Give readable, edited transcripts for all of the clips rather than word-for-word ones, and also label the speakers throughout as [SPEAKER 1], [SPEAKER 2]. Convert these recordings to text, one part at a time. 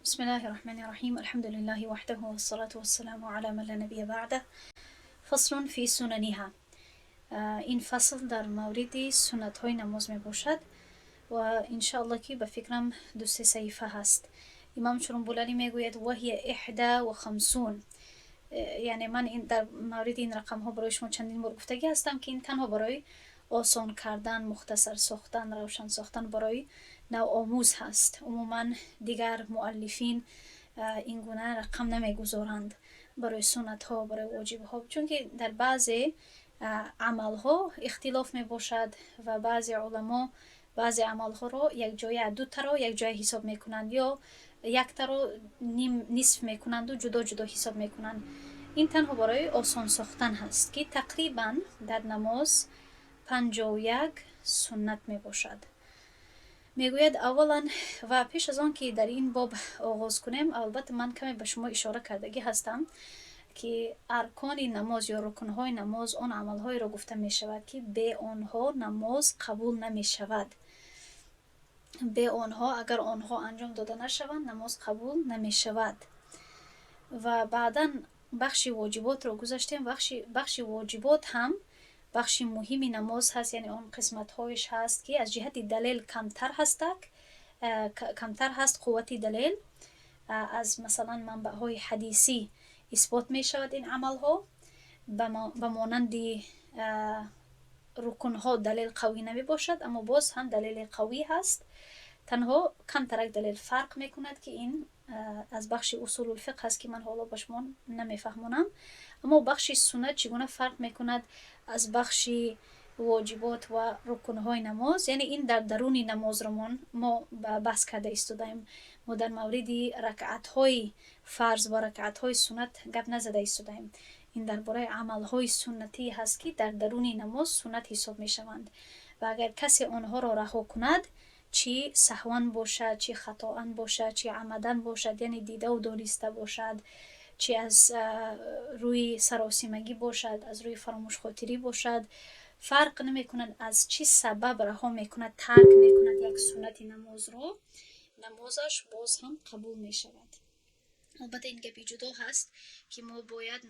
[SPEAKER 1] بسم الله الرحمن الرحیم. الحمد لله وحده والصلاة والسلام على من لا نبی بعده. فصل فی سننها. این فصل در مورد سنت های نماز می باشد و انشاءالله که به فکرم 2-3 صحیفه هست. امام چرونبولانی می گوید وهی 51. یعنی من این در مورد این رقم ها برای شما چندین بار گفتگی هستم که این تنها برای آسان کردن، مختصر ساختن، روشن ساختن برای نوآموز هست. عموما دیگر مؤلفین این گونه رقم نمیگذارند برای سنت ها، برای واجب ها، چون که در بعضی عمل ها اختلاف می باشد و بعضی علما بعضی عمل ها را یک جای دو تا را یک جای حساب میکنند یا یک تا را نصف میکنند و جدا جدا حساب میکنند. این تنها برای آسان ساختن هست که تقریبا در نماز 51 سنت می باشد. میگوید اولا و پیش از آن که در این باب آغاز کنیم، البته من کمی به شما اشاره کردگی هستم که ارکان نماز یا رکنهای نماز آن عملهایی را گفته می شود که به آنها نماز قبول نمی شود. به آنها اگر آنها انجام داده نشوند نماز قبول نمی شود. و بعدا بخش واجبات را گذاشتیم. بخش واجبات هم بخش مهمی نماز هست، یعنی آن قسمت هایش هست که از جهت دلیل کمتر هست قوت دلیل. از مثلا منبع های حدیثی اثبات می شود این عمل ها. به مانند رکن ها دلیل قوی نمی باشد، اما باز هم دلیل قوی هست. تنها کمتر دلیل فرق می کند که این از بخش اصول الفقه هست که من حالا با شما نمی فهمونم. اما بخش سنت چگونه فرق می کند از بخش واجبات و رکنهای نماز، یعنی این در درون نماز رو ما بحث کرده ایستادیم. ما در مورد رکعت های فرض و رکعت های سنت گپ نزده ایستادیم. این درباره عمل های سنتی هست که در درون نماز سنت حساب می شوند و اگر کسی آنها را رها کند، چی سهوان باشد، چی خطاان باشد، چی عمدن باشد، یعنی دیده و دانسته باشد، چی از روی سراسیمگی باشد، از روی فراموش خاطری باشد، فرق نمی کند از چی سبب رها می کند، ترک می کند یک سنت نماز رو، نمازش باز هم قبول می شود. البته این گپی جدا هست که ما باید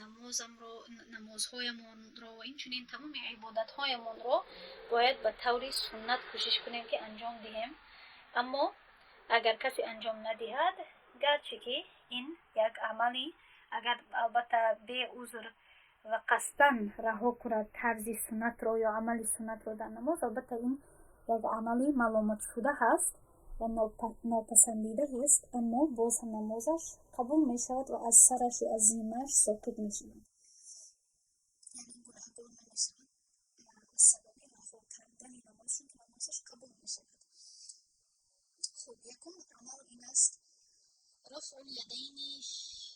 [SPEAKER 1] نمازهایمان را و این چنین تمام عبادتهایمان را باید به طور سنت کوشش کنیم که انجام دهیم. اما اگر کسی انجام ندهد، گرچه که این یک عملی اگر البته به عذر و قصدن رها کند طرز سنت را یا عمل سنت را در نماز، البته این یک عملی ملامت شده هست و ناپسندیده هست، اما باز هم نمازش قبول می شود و از سرش و از ذمه‌اش ساقط می شود. یعنی گناهکار نمی شود از سبب رها کردن نماز، که نمازش قبول می شود. خب یکم عمل این است رفع الیدین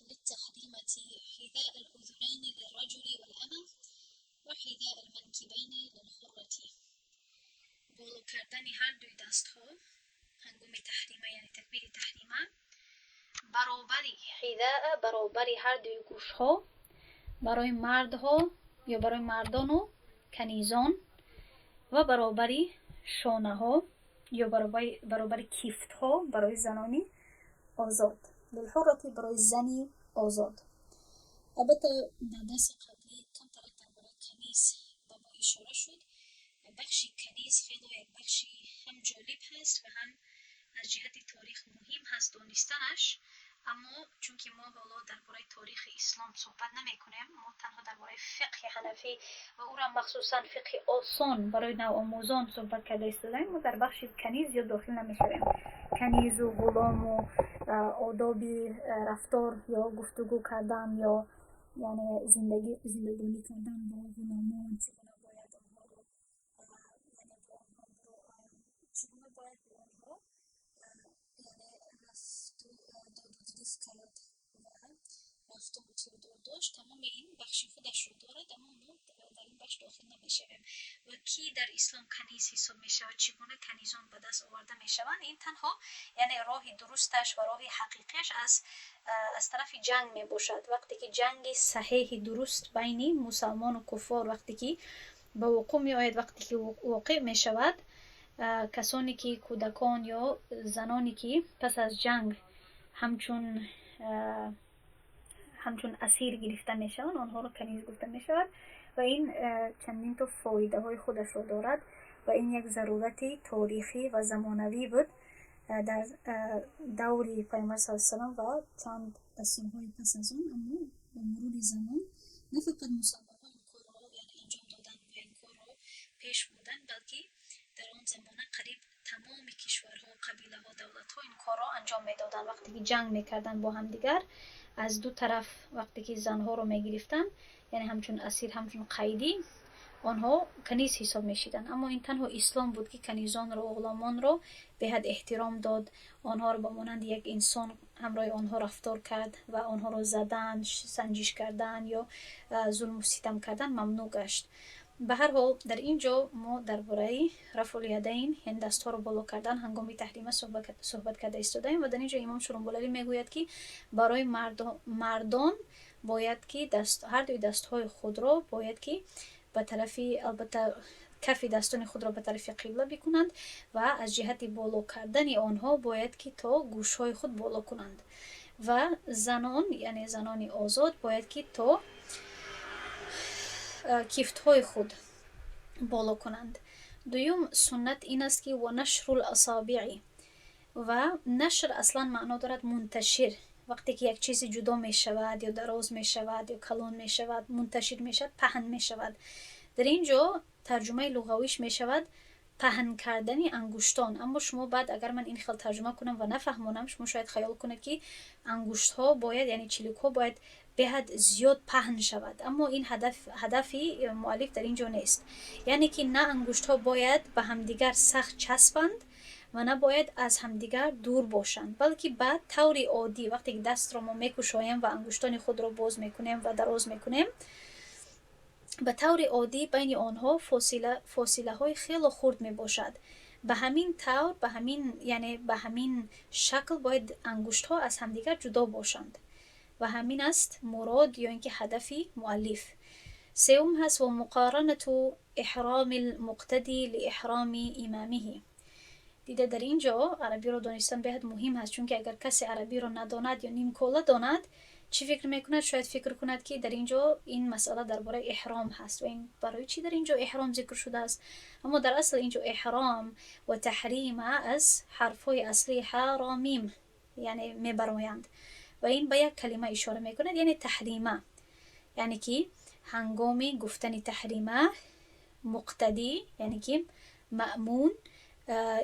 [SPEAKER 1] للتحریمة حذاء الأذنین للرجل والأمة و حذاء المنکبین للحرة. بالا کردن هر دوی دست ها هنگام تحریمه، یعنی تکبیر تحریمه، برابری حذاء برابری هر دوی گوش ها برای مردها یا برای مردان و کنیزان و برابری شانه ها یا برابری کیفت ها برای زنانی آزاد، للحرة برای زنی آزاد. البته در دست قبلی کمتر درباره کنیز با ما اشاره شد. بخش کنیز خیلی یک بخشی هم جالب هست و هم از جهت تاریخ مهم هست دانستنش. اما چون که ما حالا درباره تاریخ اسلام صحبت نمی کنیم، ما تنها درباره فقه حنفی و او را مخصوصا فقه آسان برای نوآموزان صحبت کرده ایستادیم. ما در بخش کنیز یا داخل نمی شویم. کنیز و غلام و آداب رفتار یا گفتگو کردن یا یعنی زندگانی کردن با غلامان، چگونه باید آنها رو چگونه باید با آنها رفت و کردار داشت. تمام این بخش خودش رو دارد، اما ما در این بخش داخل نمیشویم. و کی در اسلام کنیز حساب میشود، چگونه کنیزان به دست آورده میشوند، این تنها یعنی راه درستش و راه حقیقیش از طرف جنگ میباشد. وقتی که جنگ صحیح درست بین مسلمان و کفار وقتی که به وقوع می آید، وقتی که واقع می شود، کسانی که کودکان یا زنانی که پس از جنگ همچون اسیر گرفته میشوند، آنها را کنیز گفته میشود و این چندین تا فایده های خودش را دارد و این یک ضرورت تاریخی و زمانوی بود در دوری پیامبر صلی الله علیه و آله و چند سالهای پس از آن. اما با مرور زمان نه فقط مسلمانان این کار را انجام دادن و این کار را پیش بردن، بلکه در آن زمانه قریب تمام کشورها، قبیله ها، دولت ها این کار را انجام میدادند. وقتی که جنگ میکردن با هم دیگر، از دو طرف وقتی که زنها رو میگرفتن، یعنی همچون اسیر، همچون قیدی، آنها کنیز حساب میشیدن. اما این تنها اسلام بود که کنیزان رو، غلامان رو به حد احترام داد، آنها رو به مانند یک انسان همراه آنها رفتار کرد و آنها رو زدن، سنجش کردن یا ظلم و ستم کردن ممنوع گشت. به هر حال در اینجا ما درباره رفع الیدین، یعنی دستها رو بالا کردن هنگام تحریم صحبت کرده ایستادیم و در اینجا امام شرنبولری میگوید که برای مردان باید که هر دوی دستهای خود را باید که به طرف، البته کف دستان خود را به طرف قبله بکنند و از جهت بالا کردن آنها باید که تا گوشهای خود بالا کنند و زنان، یعنی زنان آزاد، باید که تا کفتهای خود بالا کنند. دوم سنت این است که و نشر الاصابع، و نشر اصلا معنا دارد منتشر. وقتی که یک چیزی جدا می شود یا دراز می شود یا کلان می شود، منتشر می شود، پهن می شود. در اینجا ترجمه لغویش می شود پهن کردن انگشتان. اما شما بعد اگر من این خیلی ترجمه کنم و نفهمونم، شما شاید خیال کنید که انگشت ها باید، یعنی چلیک ها باید به حد زیاد پهن شود. اما این هدفی مؤلف در اینجا نیست. یعنی که نه انگشت ها باید به همدیگر سخت چسبند و نباید از همدیگر دور باشند، بلکه بعد طور عادی وقتی که دست را ما میکشایم و انگشتان خود را باز میکنیم و دراز میکنیم، به طور عادی بین آنها فاصله های خیلی خرد می باشد. به همین طور، به همین شکل باید انگشت ها از همدیگر جدا باشند و همین است مراد یا اینکه هدفی مؤلف. سوم هست و مقارنت احرام المقتدی لاحرام امامه. دیده در اینجا عربی رو دانستن بهت مهم هست، چون که اگر کسی عربی رو نداند یا نیم کلا داند، چی فکر میکند؟ شاید فکر کند که در اینجا این مسئله درباره احرام هست و این برای چی در اینجا احرام ذکر شده است. اما در اصل اینجا احرام و تحریم از حرفای اصلی حرامیم یعنی میبرایند و این به یک کلمه اشاره میکند، یعنی تحریمه. یعنی که هنگام گفتن تحریمه، مقتدی یعنی که مأمون،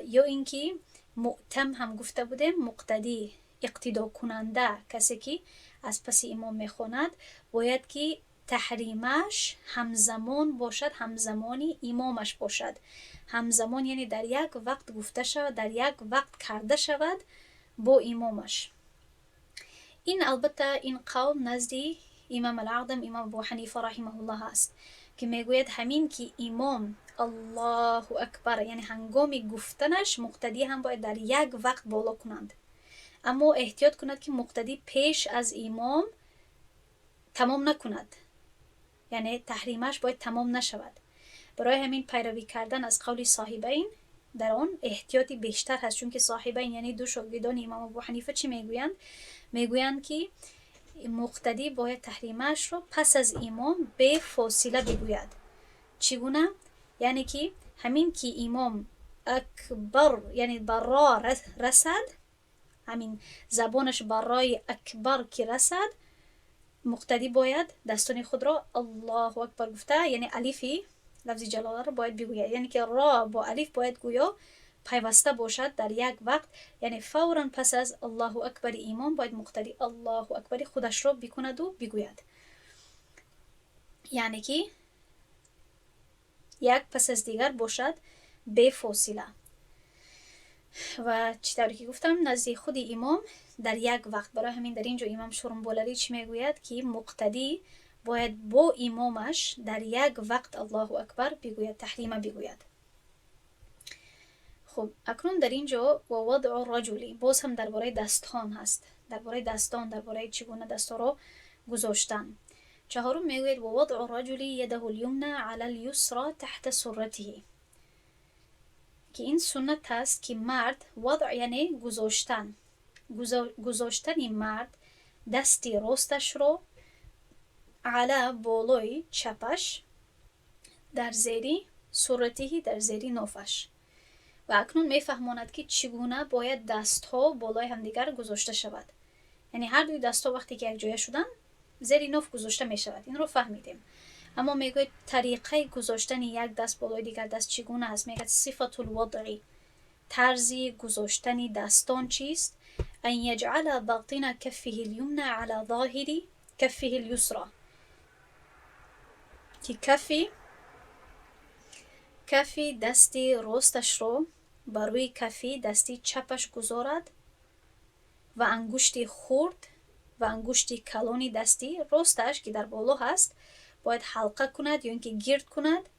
[SPEAKER 1] یا اینکه مؤتم هم گفته بودیم، مقتدی اقتدا کننده، کسی که از پس امام میخواند، باید که تحریمش همزمان باشد، همزمانی امامش باشد. همزمان یعنی در یک وقت گفته شود، در یک وقت کرده شود با امامش. این البته این قول نزدی امام العظم امام ابو حنیفه رحمه الله است که میگوید همین که امام الله اکبر، یعنی هنگام گفتنش مقتدی هم باید در یک وقت بالا کنند، اما احتیاط کند که مقتدی پیش از امام تمام نکند، یعنی تحریمش باید تمام نشود. برای همین پیروی کردن از قول صاحبین در آن احتیاطی بیشتر هست، چون که صاحبین یعنی دو شاگردان امام ابو حنیفه چی میگویند؟ میگویند که مقتدی باید تحریمش رو پس از امام به فاصله بگوید. چگونه؟ یعنی که همین که امام اکبر یعنی برا رسد، همین زبانش برای اکبر که رسد، مقتدی باید دستان خود را الله اکبر گفته، یعنی الفی لفظ جلاله رو باید بگوید، یعنی که را با الف باید گویا پیوسته باشد در یک وقت، یعنی فوراً پس از الله اکبر امام باید مقتدی الله اکبر خودش را بکند و بگوید، یعنی که یک پس از دیگر باشد به فاصله. و چطوری که گفتم نزد خود امام در یک وقت. برای همین در اینجا امام شرنبولری چی میگوید که مقتدی باید با امامش در یک وقت الله اکبر بگوید، تحریمه بگوید. خب اکنون در اینجا و وضع الرجلی، باز هم درباره دستان هست، درباره دستان، درباره چگونه دستا رو گذاشتن. چهارم میگوید و وضع الرجل یده الیمنى علی الیسرى تحت سرته، که این سنت هست که مرد، وضع یعنی گذاشتن، گذاشتن مرد دستی راستش رو علا بالای چپش در زیری صورتی در زیری نوفش. و اکنون میفهماند که چگونه باید دستها بالای همدیگر گذاشته شود. یعنی هر دوی دستها وقتی که یک جای شدن زیر نوف گذاشته می شود. این رو فهمیدیم. اما میگوید طریقه گذاشتن یک دست بالای دیگر دست چگونه است؟ میگه صفت الوضعی، طرزی گذاشتن دستان چیست؟ ان یجعل باطن کفه الیمنى علی ظاهر کفه الیسرى، که کفی دستی راستش رو بر روی کفی دستی چپش گذارد و انگشتی خرد و انگشتی کلانی دستی راستش که در بالا هست باید حلقه کند یا اینکه گرد کند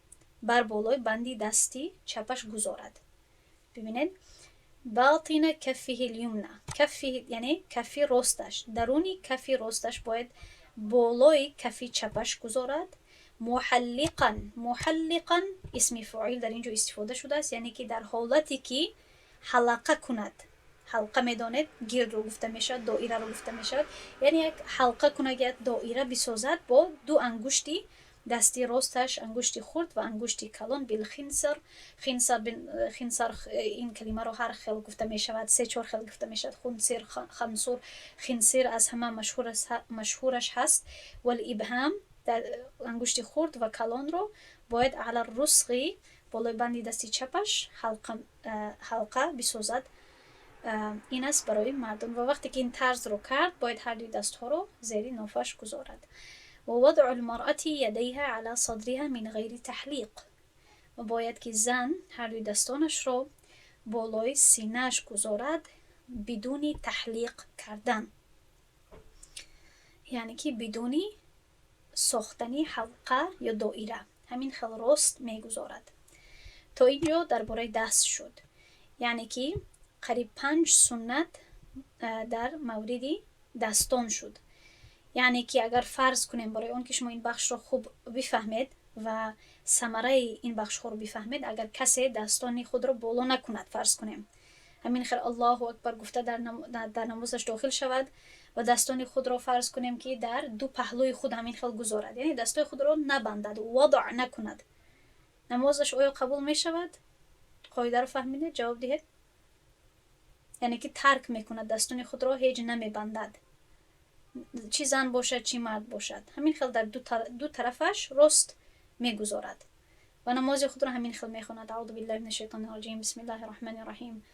[SPEAKER 1] بر بالای بندی دستی چپش گذارد. ببینید باطن کفه الیمنى، کفی یعنی کفی راستش، درونی کفی راستش باید بالای کفی چپش گذارد. محلقا اسم فاعل در اینجا استفاده شده است، یعنی که در حالتی که حلقه کند. حلقه میدانید گرد رو گفته میشد، دایره رو گفته میشد، یعنی یک حلقه کند یا دایره بسازد با دو انگشتی دستی راستش، انگشتی خرد و انگشتی کلان بالخنصر. خنصر این کلمه رو هر خیل گفته می شود، 3-4 خیل گفته می شود. خنصر از همه مشهورش هست. والابهام در انگشتی خرد و کلان رو باید علی الرسغ بالای بندی دستی چپش حلقه بسازد. این است برای مردم. و وقتی که این طرز رو کرد باید هر دوی دست ها رو زیر نافش گذارد. و وضع المرأة یدیها علی صدرها من غیر تحلیق، و باید که زن هر دوی دستانش رو بالای سینه‌اش گذارد بدون تحلیق کردن، یعنی که بدون ساختنی حلقه یا دایره، همین خیلی راست میگذارد. تا اینجا درباره دست شد. یعنی که قریب 5 سنت در مورد دستان شد. یعنی که اگر فرض کنیم برای اون که شما این بخش رو خوب بفهمید و ثمره این بخش رو بفهمید، اگر کسی دستان خود رو بالا نکند، فرض کنیم همین خیر الله اکبر گفته در نمازش داخل شود و دستان خود را فرض کنیم که در دو پهلوی خود همین خیل گذارد، یعنی دستای خود را نبندد، وضع نکند، نمازش آیا قبول می شود؟ قاعده رو فهمیده؟ جواب دهید. یعنی که ترک میکند، دستان خود را هیچ نمیبندد، چی زن باشد چی مرد باشد، همین خیل در دو طرفش راست میگذارد و نماز خود را همین خیل میخواند. اعوذ بالله من الشیطان الرجیم، بسم الله الرحمن الرحیم،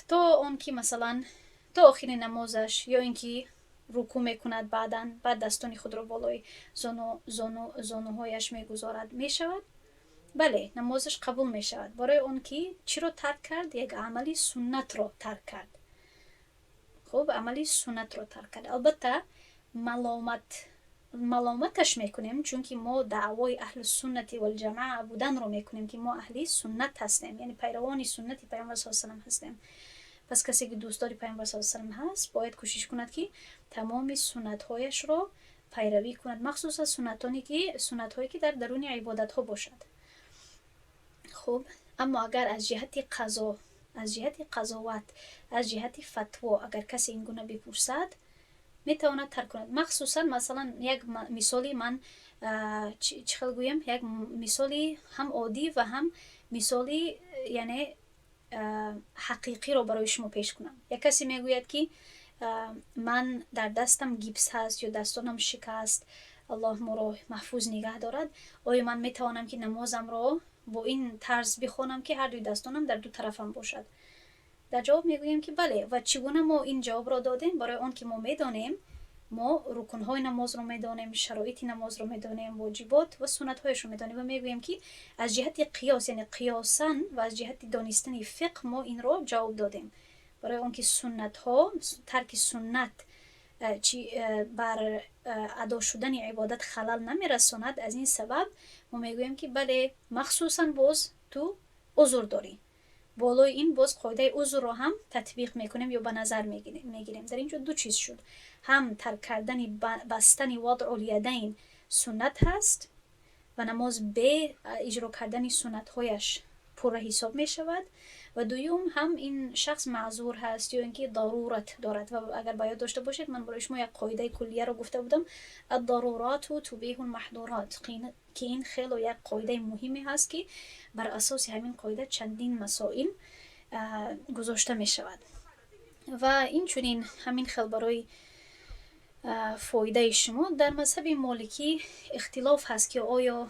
[SPEAKER 1] تا اون که مثلا تا آخر نمازش یا اینکه رکوع میکند، بعد دستان خود را بالای زانوهایش میگذارد، میشود بله نمازش قبول میشود. برای اون که چی رو ترک کرد؟ یک عملی سنت رو ترک کرد. خب عملی سنت رو ترک کرد. البته ملامتش میکنیم چون که ما دعوای اهل سنت و الجماعه بودن رو میکنیم که ما اهلی سنت هستیم، یعنی پیروان سنت پیامبر صلی الله علیه و آله هستیم. پس کسی که دوستدار پیامبر صلی الله علیه و آله هست باید کوشش کند که تمام سنت هایش رو پیروی کند، مخصوصا سنت هایی که در درون عبادت ها باشد. خب اما اگر از جهت قضا، از جهت قضاوت، از جهت فتوا اگر کسی این گونه بپرسد میتواند ترک کند. مخصوصا مثلا یک مثالی من چخل گویم، یک مثالی هم عادی و هم مثالی یعنی حقیقی رو برای شما پیش کنم. یک کسی میگوید که من در دستم گیپس هست یا دستانم شکست، الله ما رو محفوظ نگه دارد، آیا من میتوانم که نمازم رو با این طرز بخونم که هر دوی دستانم در دو طرفم باشد؟ در جواب میگویم که بله. و چگونه ما این جواب را دادیم؟ برای آن که ما میدانیم، ما رکنهای نماز رو میدانیم، شرایط نماز رو میدانیم، واجبات و سنت هایش رو میدانیم و میگویم که از جهت قیاس، یعنی قیاساً و از جهت دانستن فقه ما این را جواب دادیم. برای آن که سنت ها، ترک سنت بر ادا شدن عبادت خلل نمیرساند، از این سبب ما میگویم که بله مخصوصاً باز تو عذر داری. بالای این باز قاعده عذر رو هم تطبیق میکنیم یا به نظر میگیریم. در اینجا دو چیز شد، هم ترک کردن بستن وضع الیدین سنت هست و نماز به اجرا کردن سنت هایش پور حساب می شود. و دوم هم این شخص معذور هست یا اینکه ضرورت دارد. و اگر باید داشته باشید، من برای شما یک قاعده کلیه رو گفته بودم، الضرورات تبیح المحظورات، که این خیلی یک قاعده مهمی هست که بر اساس همین قاعده چندین مسائل گذاشته می شود. و این چنین همین خیلی برای فایده شما، در مذهب مالکی اختلاف هست که آیا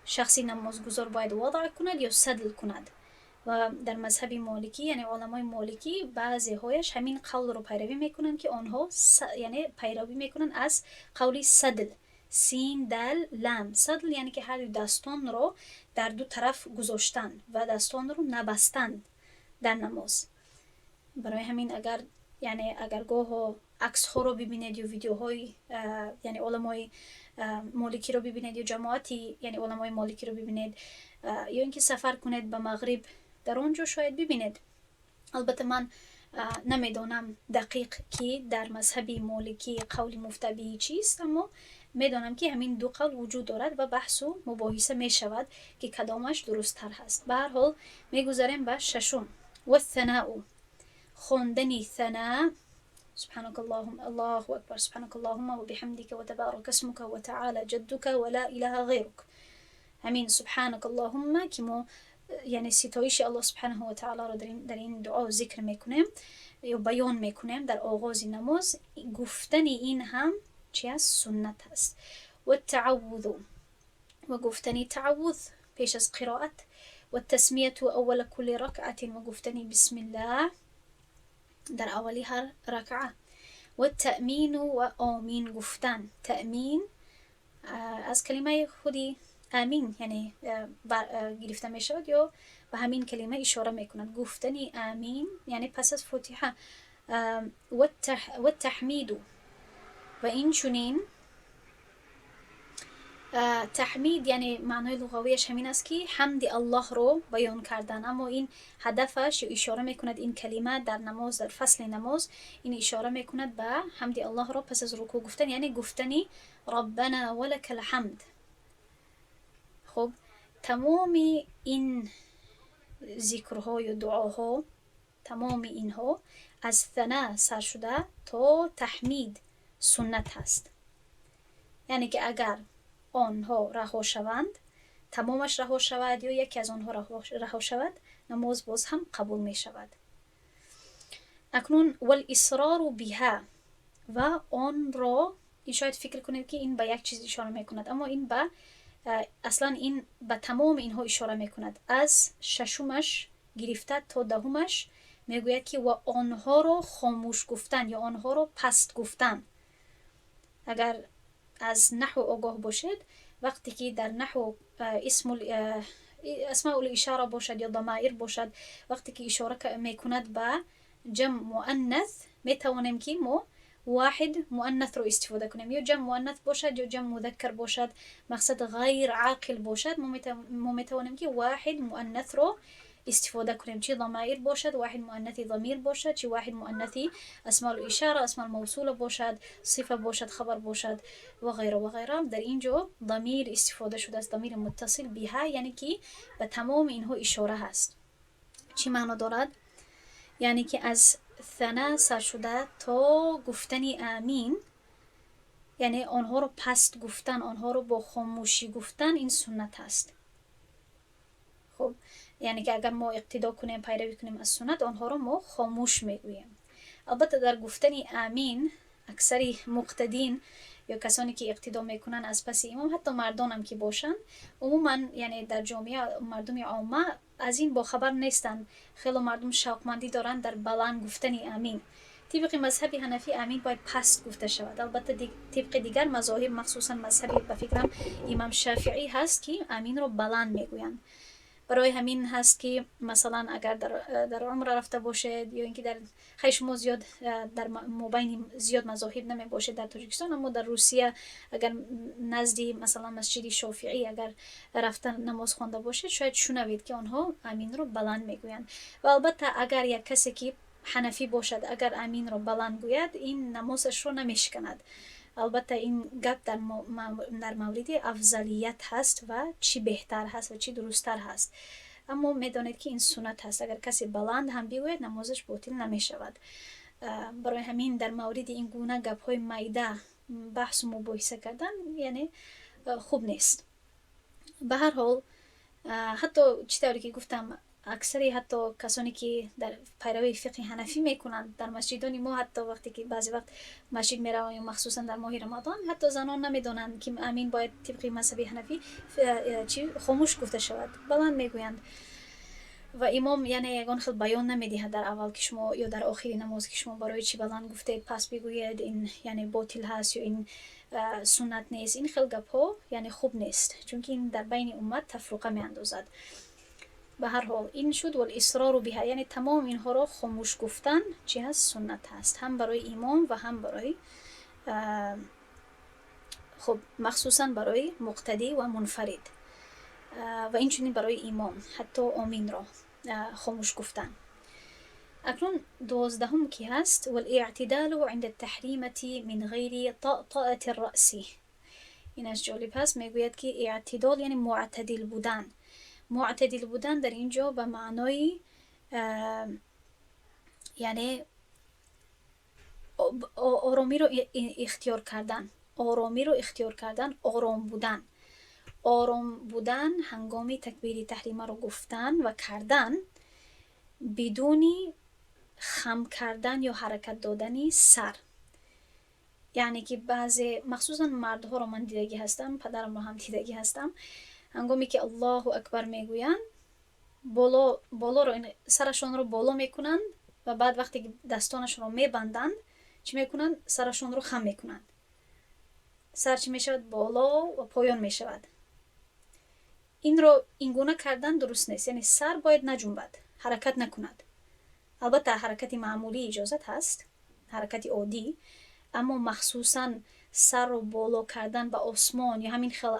[SPEAKER 1] شخصی نمازگزار باید وضع کند یا سدل کند. و در مذهب مالکی یعنی علمای مالکی بعضی هایش همین قول رو پیروی میکنن که آنها یعنی پیروی میکنن از قولی سدل، سین دل لام. سدل یعنی که هر دستان رو در دو طرف گذاشتن و دستان رو نبستن در نماز. برای همین اگر گاه عکس ها رو ببینید یا ویدیوهای یعنی علمای مالکی رو ببینید یا جماعتی یعنی علمای مالکی رو ببینید یا اینکه سفر کنید به مغرب، در اونجا شاید ببینید. البته من نمیدونم دقیق که در مذهب مالکی قول مفتبی چیست، اما میدونم که همین دو قول وجود دارد و بحث و مباحثه می شود که کدامش درست تر هست. به هر حال میگذاریم به ششم، و الثناء، خواندن ثنا. سبحانك اللهم، الله اکبر، سبحانك اللهم و بحمدك و تبارک اسمك و تعالى جدك و لا اله غیرک. همین سبحانك اللهم که ما یعنی ستایش الله سبحانه و تعالی رو در این دعا ذکر میکنیم یا بیان میکنیم در آغاز نماز. گفتن این هم چی است؟ سنت است. و التعوذ، و گفتن تعوذ پیش از قرائت. و التسمیه اول کل رکعت، و گفتن بسم الله در اولی هر رکعه. و التأمین و آمین گفتن. تأمین از کلمه خودی آمین یعنی گرفته می شود یا به همین کلمه اشاره می کند. گفتن آمین یعنی پس از فاتحه. و التحمید، و این چنین تحمید یعنی معنای لغویش همین است که حمد الله رو بیان کردن، اما این هدفش اشاره میکند این کلمه در نماز، در فصل نماز این اشاره میکند به حمد الله رو پس از رکوع گفتن، یعنی گفتنی ربنا ولک الحمد. خب تمام این ذکرها و دعاها، تمام اینها از ثنا سر شده تا تحمید سنت هست. یعنی که اگر آنها رها شوند، تمامش رها شود یا یکی از آنها رها شود، نماز باز هم قبول می شود. اکنون والاصرار بها، و آن را شاید فکر کنید که این به یک چیز اشاره می کند، اما این به اصلا این به تمام اینها اشاره می کند. از ششمش گرفته تا دهمش می گوید که و آنها را خاموش گفتن یا آنها را پست گفتن. اگر از نحو آگاه باشد، وقتی که در نحو اسماء الاشاره باشد یا ضمائر باشد، وقتی که اشاره میکند به جمع مؤنث، میتوانیم که ما واحد مؤنث رو استفاده کنیم، یا جمع مؤنث باشد یا جمع مذکر باشد، مقصد غیر عاقل باشد، ما میتوانیم که واحد مؤنث رو استفاده کنیم، چی ضمائر باشد، واحد مؤنثی ضمیر باشد، چی واحد مؤنثی اسماء الاشاره، اسماء الموصوله باشد، صفه باشد، خبر باشد و غیره و غیره. در اینجا ضمیر استفاده شده است، ضمیر متصل بها، یعنی که به تمام اینها اشاره هست. چی معنا دارد؟ یعنی که از ثنا سر شده تا گفتن آمین، یعنی آنها رو پست گفتن، آنها رو با خاموشی گفتن، این سنت هست. خب یعنی که اگر ما اقتدا کنیم، پیروی کنیم از سنت، آنها رو ما خاموش میگوییم. البته در گفتن آمین اکثری مقتدین یا کسانی که اقتدا میکنن از پس امام، حتی مردان هم که باشن، عموما یعنی در جامعه مردم عامه از این با خبر نیستن. خیلی مردم شوقمندی دارن در بلند گفتن آمین. طبق مذهب حنفی آمین باید پست گفته شود. البته طبق دیگر مذاهب، مخصوصا مذهب به فکرم امام شافعی هست که آمین رو بلند میگویند. برای همین هست که مثلا اگر در عمره رفته باشد یا اینکه در شما زیاد در مابین زیاد مذاهب نمی باشد در تاجیکستان، اما در روسیه اگر نزدی مثلا مسجد شافعی اگر رفتن نماز خوانده باشد، شاید شنوید که آنها آمین رو بلند میگویند. و البته اگر یک کسی که حنفی باشد اگر آمین رو بلند گوید، این نمازش رو نمیشکند. البته این گپ در مورد افضلیت هست و چی بهتر هست و چی درستتر هست. اما میدانید که این سنت هست. اگر کسی بلند هم بگوید نمازش باطل نمی شود. برای همین در مورد این گونه گپ های میده بحث و مباحثه کردن یعنی خوب نیست. به هر حال حتی چطوری که گفتم اکثری حتی کسانی که در پیروی فقه حنفی میکنند در مسجدان ما، حتی وقتی که بعضی وقت مسجد میروند مخصوصا در ماه رمضان، حتی زنان نمیدونند که امین باید طبق مذهب حنفی خاموش گفته شود، بلند میگویند و امام یعنی یگان خیلی بیان نمیدهد در اول که شما یا در آخر نماز که شما برای چی بلند گفتید پس بگوید این یعنی باطل هست یا این سنت نیست. این خیلی گپ ها یعنی خوب نیست، چون که این در بین امت تفرقه میاندازد. به هر حال این شد والاصرار بها، یعنی تمام اینها را خاموش گفتن چی هست؟ سنت هست، هم برای امام و هم برای خب مخصوصا برای مقتدی و منفرد و این چنین برای امام حتی آمین را خاموش گفتن. اکنون 12 که هست والاعتدال عند التحریمة من غیر طأطأة الرأس. این از جالب هست، میگوید که اعتدال یعنی معتدل بودن. معتدل بودن در اینجا به معنای یعنی آرامی رو اختیار کردن، آرامی رو اختیار کردن، آرام بودن. آرام بودن هنگامی تکبیر تحریمه رو گفتن و کردن بدونی خم کردن یا حرکت دادنی سر. یعنی که بعضی مخصوصا مردها رو من دیدگی هستم، پدرم رو هم دیدگی هستم، هنگامی که الله اکبر میگوین بالا رو سرشون رو بالا میکنند و بعد وقتی که دستانشون رو میبندند چی میکنند؟ سرشون رو خم میکنند. سر چی میشود؟ بالا و پایان میشود. این رو اینگونه کردن درست نیست، یعنی سر باید نجنبد، حرکت نکند. البته حرکت معمولی اجازت هست، حرکت عادی، اما مخصوصا سر رو بالا کردن به آسمان یا همین خیلی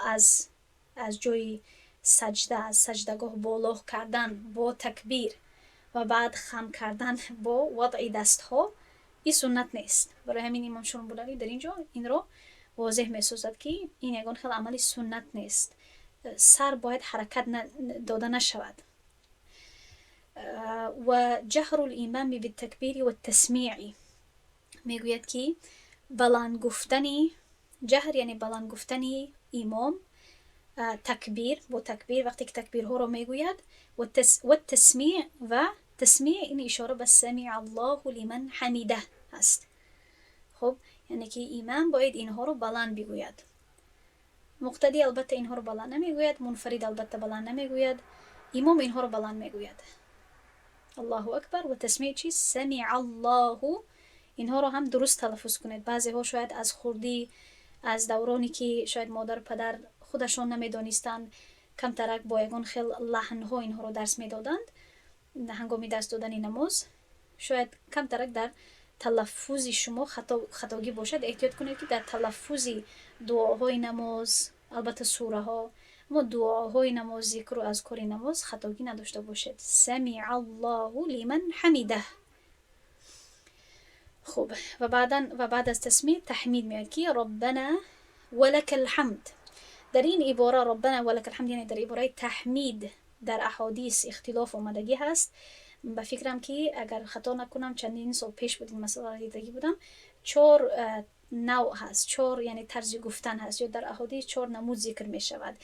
[SPEAKER 1] از جای سجده، از سجدگاه بالا کردن با تکبیر و بعد خم کردن با وضع دست ها، این سنت نیست. برای همین امام شروع بولاری در اینجا این رو واضح می‌سازد که این یگان خیلی عملی سنت نیست. سر باید حرکت داده نشود. و جهر الامام بالتکبیر و التسمیع، میگوید که بلند گفتنی، جهر یعنی بلند گفتنی امام، تکبیر با تکبیر وقتی که تکبیرها رو میگوید و تسمیع، و تسمیع این اشاره به سمع الله لمن حمیده هست. خب یعنی که امام باید اینها رو بلند بگوید. مقتدی البته اینها رو بلند نمیگوید، منفرد البته بلند نمیگوید، امام اینها رو بلند میگوید. الله اکبر و تسمیع چیز؟ سمع الله. اینها رو هم درست تلفظ کنید. بعضی ها شاید از خردی، از دورانی که شاید مادر پدر خودشون نمیدانستند، کم ترک با یگان خیل لحن ها اینها رو درس میدادند هنگامی درس دادن نماز، شاید کم ترک در تلفظ شما خطاگی باشد. احتیاط کنید که در تلفظ دعاهای نماز، البته سوره ها، اما دعاهای نماز، ذکر و اذکار نماز خطاگی نداشته باشد. سمع الله لمن حمیده. خب و بعد از تسمیع تحمید میاد که ربنا ولک الحمد. در این عباره ربنا ولک الحمد یعنی در عباره تحمید در احادیث اختلاف آمدگی هست. به فکرم که اگر خطا نکنم چندین سال پیش بود این مسئله را دیدگی بودم، 4 نوع هست، 4 یعنی طرز گفتن هست، یا در احادیث 4 نمود ذکر می شود.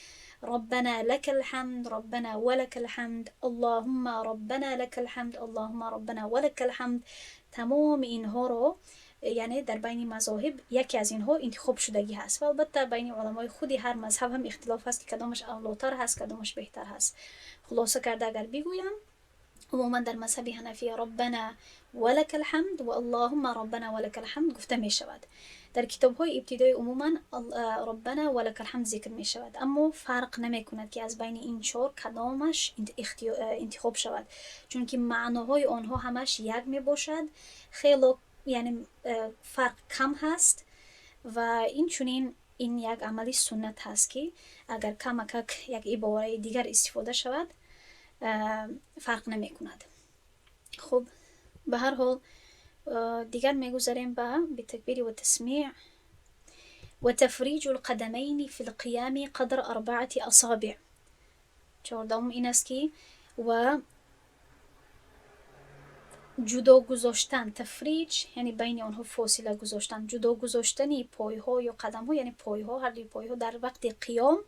[SPEAKER 1] ربنا لك الحمد، ربنا ولك الحمد، اللهم ربنا لك الحمد، اللهم ربنا ولك الحمد. تمام اینها رو یعنی در بین مذاهب یکی از اینها انتخاب شدگی هست و البته بین علمای خودی هر مذهب هم اختلاف هست که کدامش اولاتر هست، کدامش بهتر هست. خلاصه کرده اگر بگویم عموما در مذهب حنفی ربنا ولک الحمد و اللهم ربنا ولک الحمد گفته می شود. در کتاب های ابتدایی عموما ربنا ولک الحمد ذکر می شود، اما فرق نمی کند که از بین این 4 کدامش انتخاب شود، چون که معناهای آنها همش یک می باشد، خیلی یعنی فرق کم هست و این چونین این یک عملی سنت هست که اگر کمک یک عباره دیگر استفاده شود فرق نمی کند. خب به هر حال دیگر میگذاریم به تکبیر و تسمیع. و تفریج القدمین فی القیام قدر 4 اصابع. 14 این است که و جدا گذاشتن، تفریج یعنی بین آنها فاصله گذاشتن، جدا گذاشتن پایها یا قدمها، یعنی پایها، هر دوی پایها در وقت قیام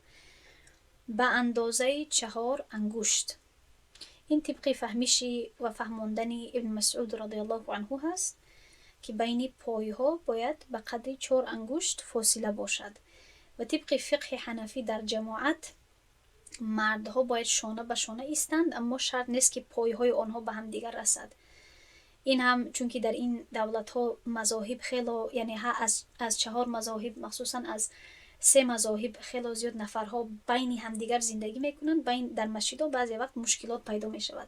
[SPEAKER 1] به اندازه 4 انگشت. این طبق فهمیشی و فهماندن ابن مسعود رضی الله عنه هست که بین پایها باید به قدر 4 انگشت فاصله باشد. و طبق فقه حنفی در جماعت مردها باید شانه به شانه ایستند، اما شرط نیست که پایهای آنها به هم دیگر رسد. این هم چون که در این دولت ها مذاهب خیلی، یعنی از 4 مذاهب، مخصوصا از 3 مذاهب خیلی زیاد نفرها بین همدیگر زندگی میکنند. بین در مسجد ها بعضی وقت مشکلات پیدا می شود،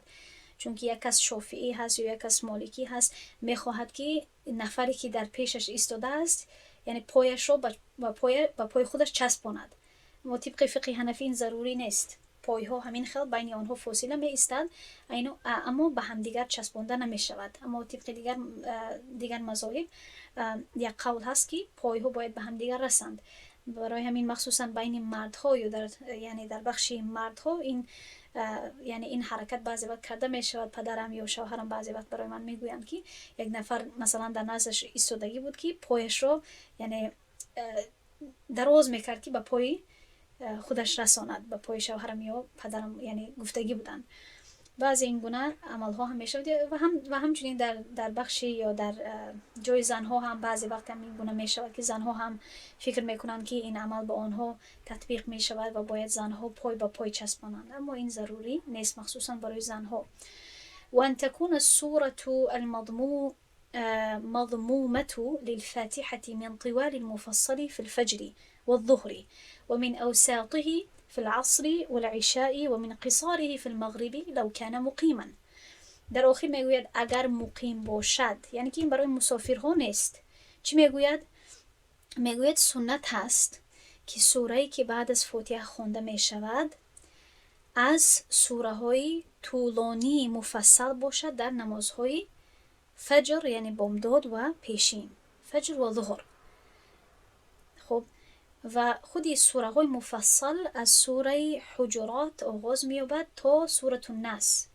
[SPEAKER 1] چون که یک از شافعی هست یا یک از مالکی هست، میخواهد که نفری که در پیشش ایستاده است یعنی پایش را با پای خودش چسباند. اما طبق فقه حنفی این ضروری نیست، پایها همین خیلی بین آنها فاصله می ایستد، اما به همدیگر چسبانده نمی شود. اما طبق دیگر مذاهب یک قول هست که پایها باید به همدیگر رسند. برای همین مخصوصا بین مردها یا یعنی در بخش مردها یعنی این حرکت بعضی وقت کرده می شود. پدرم یا شوهرم بعضی وقت برای من میگویند که یک نفر مثلا در نزدش ایستادگی بود که پایش رو یعنی دراز میکرد که به پای خودش رساند، به پای شوهرم یا پدرم یعنی گفتگی بودن. بعضی این گونه عملها هم میشود و همچنین در بخشی یا در جای زنها هم بعضی وقت هم این گونه میشود که زنها هم فکر میکنند که این عمل به آنها تطبیق میشود و باید زنها پای به پای چسبانند، اما این ضروری نیست، مخصوصا برای زنها. و ان تكون السورة المضمومة للفاتحة من طوال المفصل في الفجر والظهر ومن أوساطه في العصر والعشاء ومن قصاره في المغرب لو كان مقيما. در آخر میگوید اگر مقیم باشد، یعنی که این برای مسافرها نیست. چی میگوید؟ میگوید سنت هست که سوره‌ای که بعد از فاتحه خوانده می شود از سوره های طولانی مفصل باشد در نمازهای فجر یعنی بامداد و پیشین، فجر و ظهر. خب و خودی سوره های مفصل از سوره حجرات آغاز می یابد تا سوره الناس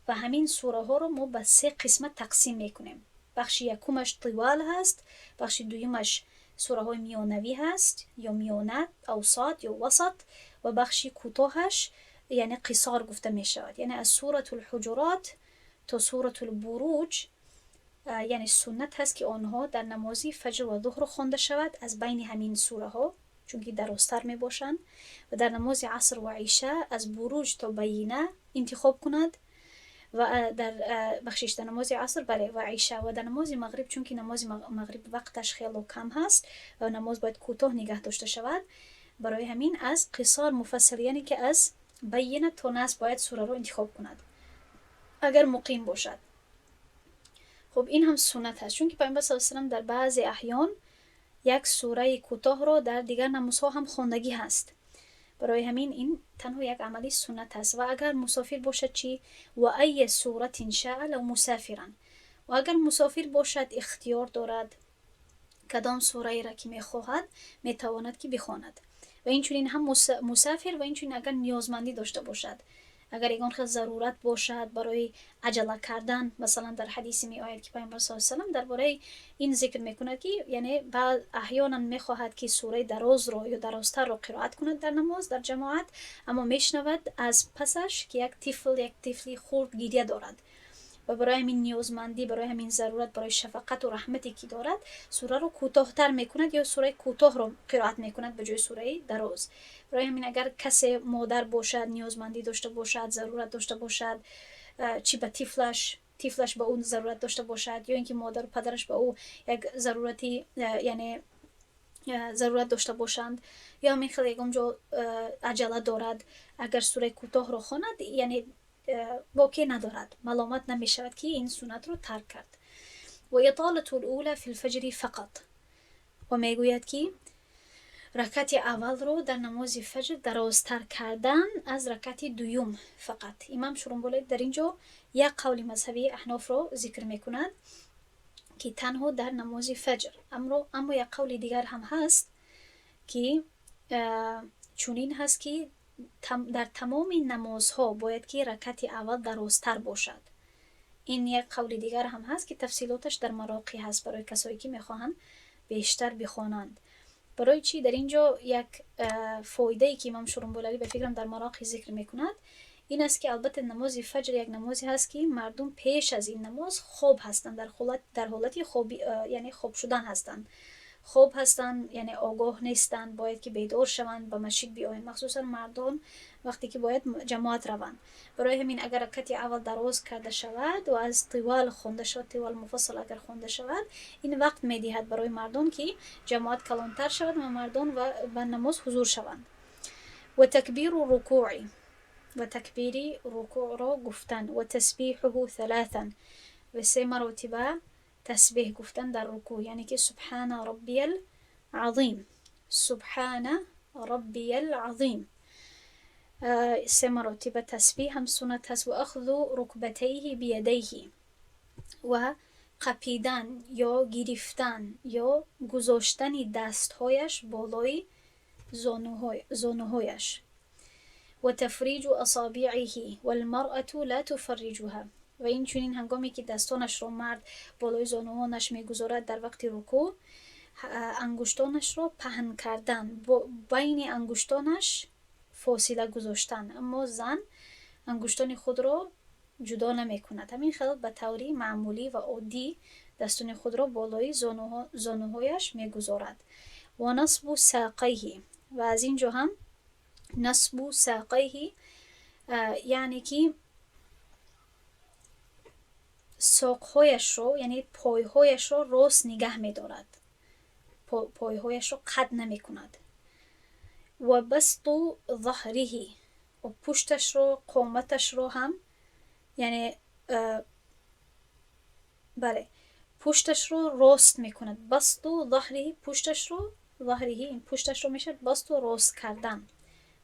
[SPEAKER 1] و همین سوره ها رو ما به 3 قسمت تقسیم می کنیم. بخش یکمش طوال هست، بخش دویمش سوره های میانوی هست یا میانه، اوسط یا وسط، و بخش کوتاهش یعنی قصار گفته می شود. یعنی از سوره الحجرات تا سوره البروج یعنی سنت هست که آنها در نماز فجر و ظهر خوانده شود از بین همین سوره ها، چون که درازتر می باشند. و در نماز عصر و عشاء از بروج تا بینه انتخاب کند و در بخشش در نماز عصر بله و عشاء. و در نماز مغرب چون که نماز مغرب وقتش خیلی کم هست و نماز باید کوتاه نگه داشته شود، برای همین از قصار مفصل یعنی که از بینه تا ناس باید سوره رو انتخاب کند اگر مقیم باشد. خب این هم سنت هست، چون که پیامبر صلی الله علیه و آله در بعضی احیان یک سوره کوتاه را در دیگر نمازها هم خواندگی هست. برای همین این تنها یک عملی سنت هست. و اگر مسافر باشد چی؟ و ای سورة شاء لو مسافرا، و اگر مسافر باشد اختیار دارد کدام سوره را که میخواهد میتواند که بخواند. و این چنین هم مسافر و این چنین اگر نیازمندی داشته باشد، اگر یگان خیلی ضرورت باشد برای عجله کردن. مثلا در حدیثی می آید که پیامبر صلی الله علیه و آله درباره این ذکر میکند که یعنی بعد احیانا میخواهد که سوره دراز را یا درازتر را قرائت کند در نماز در جماعت، اما میشنود از پسش که یک طفلی خرد گریه دارد و برای همین نیازمندی، برای همین ضرورت، برای شفقت و رحمتی که دارد سوره رو کوتاه‌تر میکند یا سوره کوتاه رو قرائت میکند به جای سوره دراز. برای همین اگر کسی مادر باشد، نیازمندی داشته باشد، ضرورت داشته باشد، چی به طفلش به اون ضرورت داشته باشد یا اینکه مادر و پدرش به او یک ضرورتی یعنی ضرورت داشته باشند یا همین خیلی اونجا عجله دارد، اگر سوره کوتاه رو خواند یعنی باکی ندارد، ملامت نمی شود که این سنت رو ترک کرد. و اطالة الاولى فی الفجر فقط، و میگوید که رکعت اول رو در نماز فجر درازتر کردن از رکعت دوم فقط. امام شرنبولی در اینجا یک قول مذهبی احناف رو ذکر میکند که تنها در نماز فجر، اما یک قول دیگر هم هست که چونین هست که در تمام نمازها باید که رکعت اول درازتر باشد. این یک قول دیگر هم هست که تفصیلاتش در مراقی هست برای کسایی که میخواهند بیشتر بخوانند. برای چی در اینجا یک فایده ای که امام شورنبولاری به فکرم در مراقی ذکر میکند این است که البته نماز فجر یک نمازی هست که مردم پیش از این نماز خواب هستند، در حالت خواب، یعنی خواب شدن هستند، خواب هستند یعنی آگاه نیستند، باید که بیدار شوند، به مسجد بیایند، مخصوصا مردان وقتی که باید جماعت روند. برای همین اگر رکعت اول دراز کرده شود و از طوال خونده شود، طوال مفصل اگر خونده شود، این وقت میدهد برای مردان که جماعت کلانتر شود و مردان و به نماز حضور شوند. و تکبیر و رکوعی و تکبیری رکوع را گفتن و تسبیحه ثلاثا و 3 مرتبه تسبیح گفتن در رکوع، یعنی که سبحان ربی العظیم، سبحان ربی العظیم، 3 مرتبه تسبیح هم سنت هست. و اخذ رکبتیه بیدیه و قپیدن یا گرفتن یا گذاشتن دستهایش بالای زانوهایش. و تفریج اصابعه والمرأة لا تفرجها، و این چنین هنگامی که دستانش را مرد بالای زانوانش میگذارد در وقت رکوع، انگشتانش را پهن کردن، بین انگشتانش فاصله گذاشتن، اما زن انگشتان خود را جدا نمی کند. همین خلال به طوری معمولی و عادی دستان خود را بالای زانوهایش میگذارد. و نصب ساقیه، و از اینجا هم نصب ساقیه یعنی که ساقهایش رو، یعنی پایهایش رو راست نگه می دارد، پایهایش رو قد نمی کند. و بسط ظهره، و پشتش رو، قامتش رو هم، یعنی بله پشتش رو راست می کند. بسط ظهره، پشتش رو، ظهره این پشتش رو میشه بسط و راست کردن.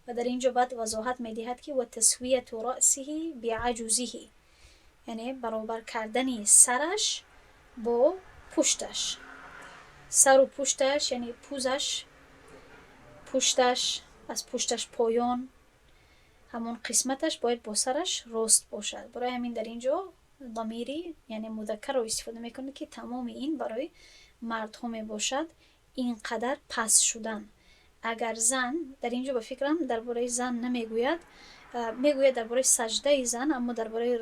[SPEAKER 1] و در اینجا بعد وضاحت می دهد که و تسویت رأسه بعجزه، یعنی برابر کردن سرش با پشتش، سر و پشتش یعنی پوزش، پشتش از پشتش پایان همون قسمتش باید با سرش راست باشد. برای همین در اینجا ضمیری یعنی مذکر رو استفاده میکنه که تمام این برای مرد ها می باشد. اینقدر پس شدن. اگر زن، در اینجا به فکرم درباره زن نمیگوید، میگوید درباره سجده زن، اما درباره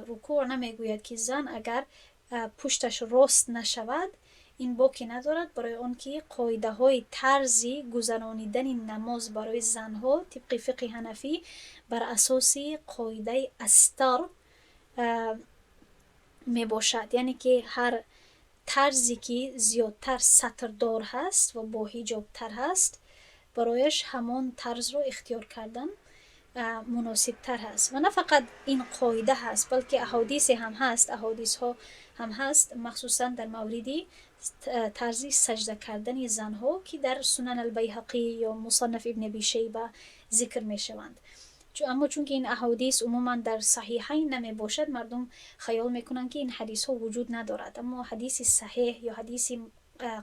[SPEAKER 1] رکوع نمیگوید که زن اگر پشتش راست نشود این باکی ندارد، برای آن که قاعده های طرزی گذرانیدن نماز برای زنها طبق فقه حنفی بر اساس قاعده استر می باشد، یعنی که هر طرزی که زیادتر سطردار هست و با حجاب تر هست برایش همان طرز رو اختیار کردن مناسب تر هست. و نه فقط این قاعده هست بلکه احادیث هم هست، احادیث ها هم هست مخصوصا در موردی طرز سجده کردن زنها که در سنن البیهقی یا مصنف ابن ابی شیبه ذکر می شوند. اما چون که این احادیث عموما در صحیحین نمی باشد، مردم خیال میکنن که این حدیث ها وجود ندارد، اما حدیث صحیح یا حدیث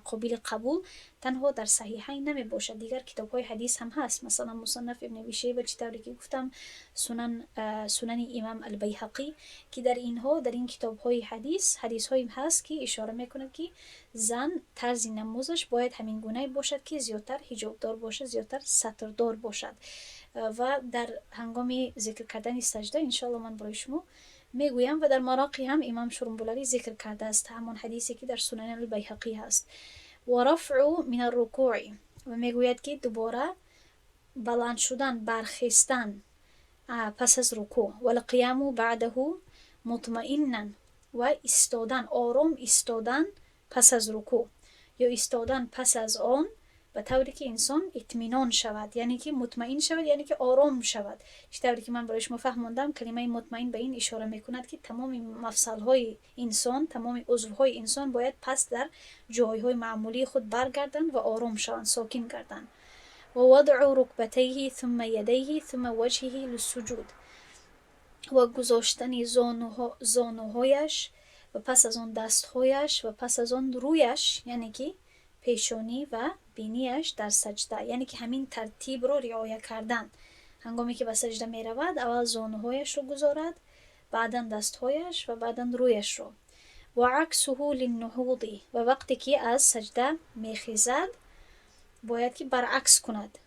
[SPEAKER 1] قابل قبول تنها در صحیحین نمی باشد، دیگر کتاب های حدیث هم هست، مثلا مصنف ابن ابی شیبه، چطوری که گفتم سنن امام البیهقی، که در اینها در این کتاب های حدیث هایی هست که اشاره میکنه که زن طرز نمازش باید همین گونه باشد که زیادتر حجاب دار باشد، زیادتر سطردار باشد. و در هنگام ذکر کردن سجده انشاءالله من برای شما میگویم. و در مراقی هم امام شورنبولاری ذکر کرده است همون حدیثی که در سنن البیهقی هست. و رفع من الرکوع، و میگوید که دوباره بلند شدن، برخیستن پس از رکوع. و القیام بعده مطمئنا، و استادن، آرام استادن پس از رکوع، یا استادن پس از آن به طوری که انسان اطمینان شود، یعنی که مطمئن شود، یعنی که آرام شود. چطوری که من برایش مفهموندم کلمه مطمئن به این اشاره میکند که تمام مفصل‌های انسان، تمام عضوهای انسان باید پس در جایهای معمولی خود برگردند و آرام شوند، ساکن گردند. و وضع رکبتیه ثم یدیه ثم وجهه للسجود، و گذاشتن زانوهایش و پس از آن دستهایش و پس از آن رویش، یعنی که پیشانی و بینیش در سجده، یعنی که همین ترتیب رو رعایت کردن. هنگامی که به سجده می رود اول زانوهایش رو گذارد، بعدا دستهایش و بعدا رویش رو. و عکسه للنهوض، و وقتی که از سجده می خیزد باید که برعکس کند،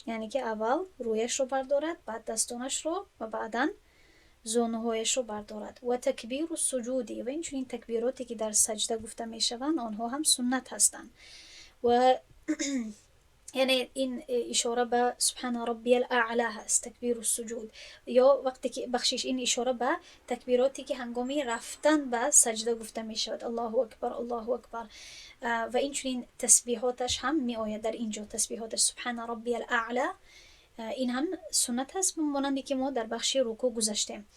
[SPEAKER 1] یعنی که اول رویش رو بردارد، بعد دستانش رو و بعدا زانوهایش رو بردارد. و تکبیر و سجودی، و این چنین تکبیراتی که در سجده گفته می شوند آنها هم سنت هستند. و یعنی این اشاره به سبحان ربی الاعلی هست، تکبیر و سجود، یا وقتی که بخشش این اشاره به تکبیراتی که هنگامی رفتن به سجده گفته می شود، الله اکبر الله اکبر. و این چنین تسبیحاتش هم می آید در اینجا، تسبیحاتش سبحان ربی الاعلی، این هم سنت هست مانندی که ما در بخش رکوع گذاشتیم.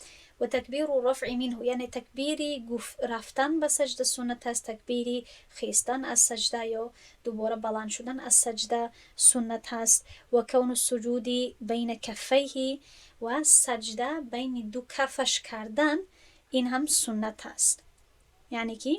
[SPEAKER 1] و تکبیر و رفع منه، یعنی تکبیری رفتن به سجده سنت هست، تکبیری خیستن از سجده یا دوباره بلند شدن از سجده سنت هست. و کون السجودی بین کفیه، و سجده بین دو کفش کردن، این هم سنت هست، یعنی که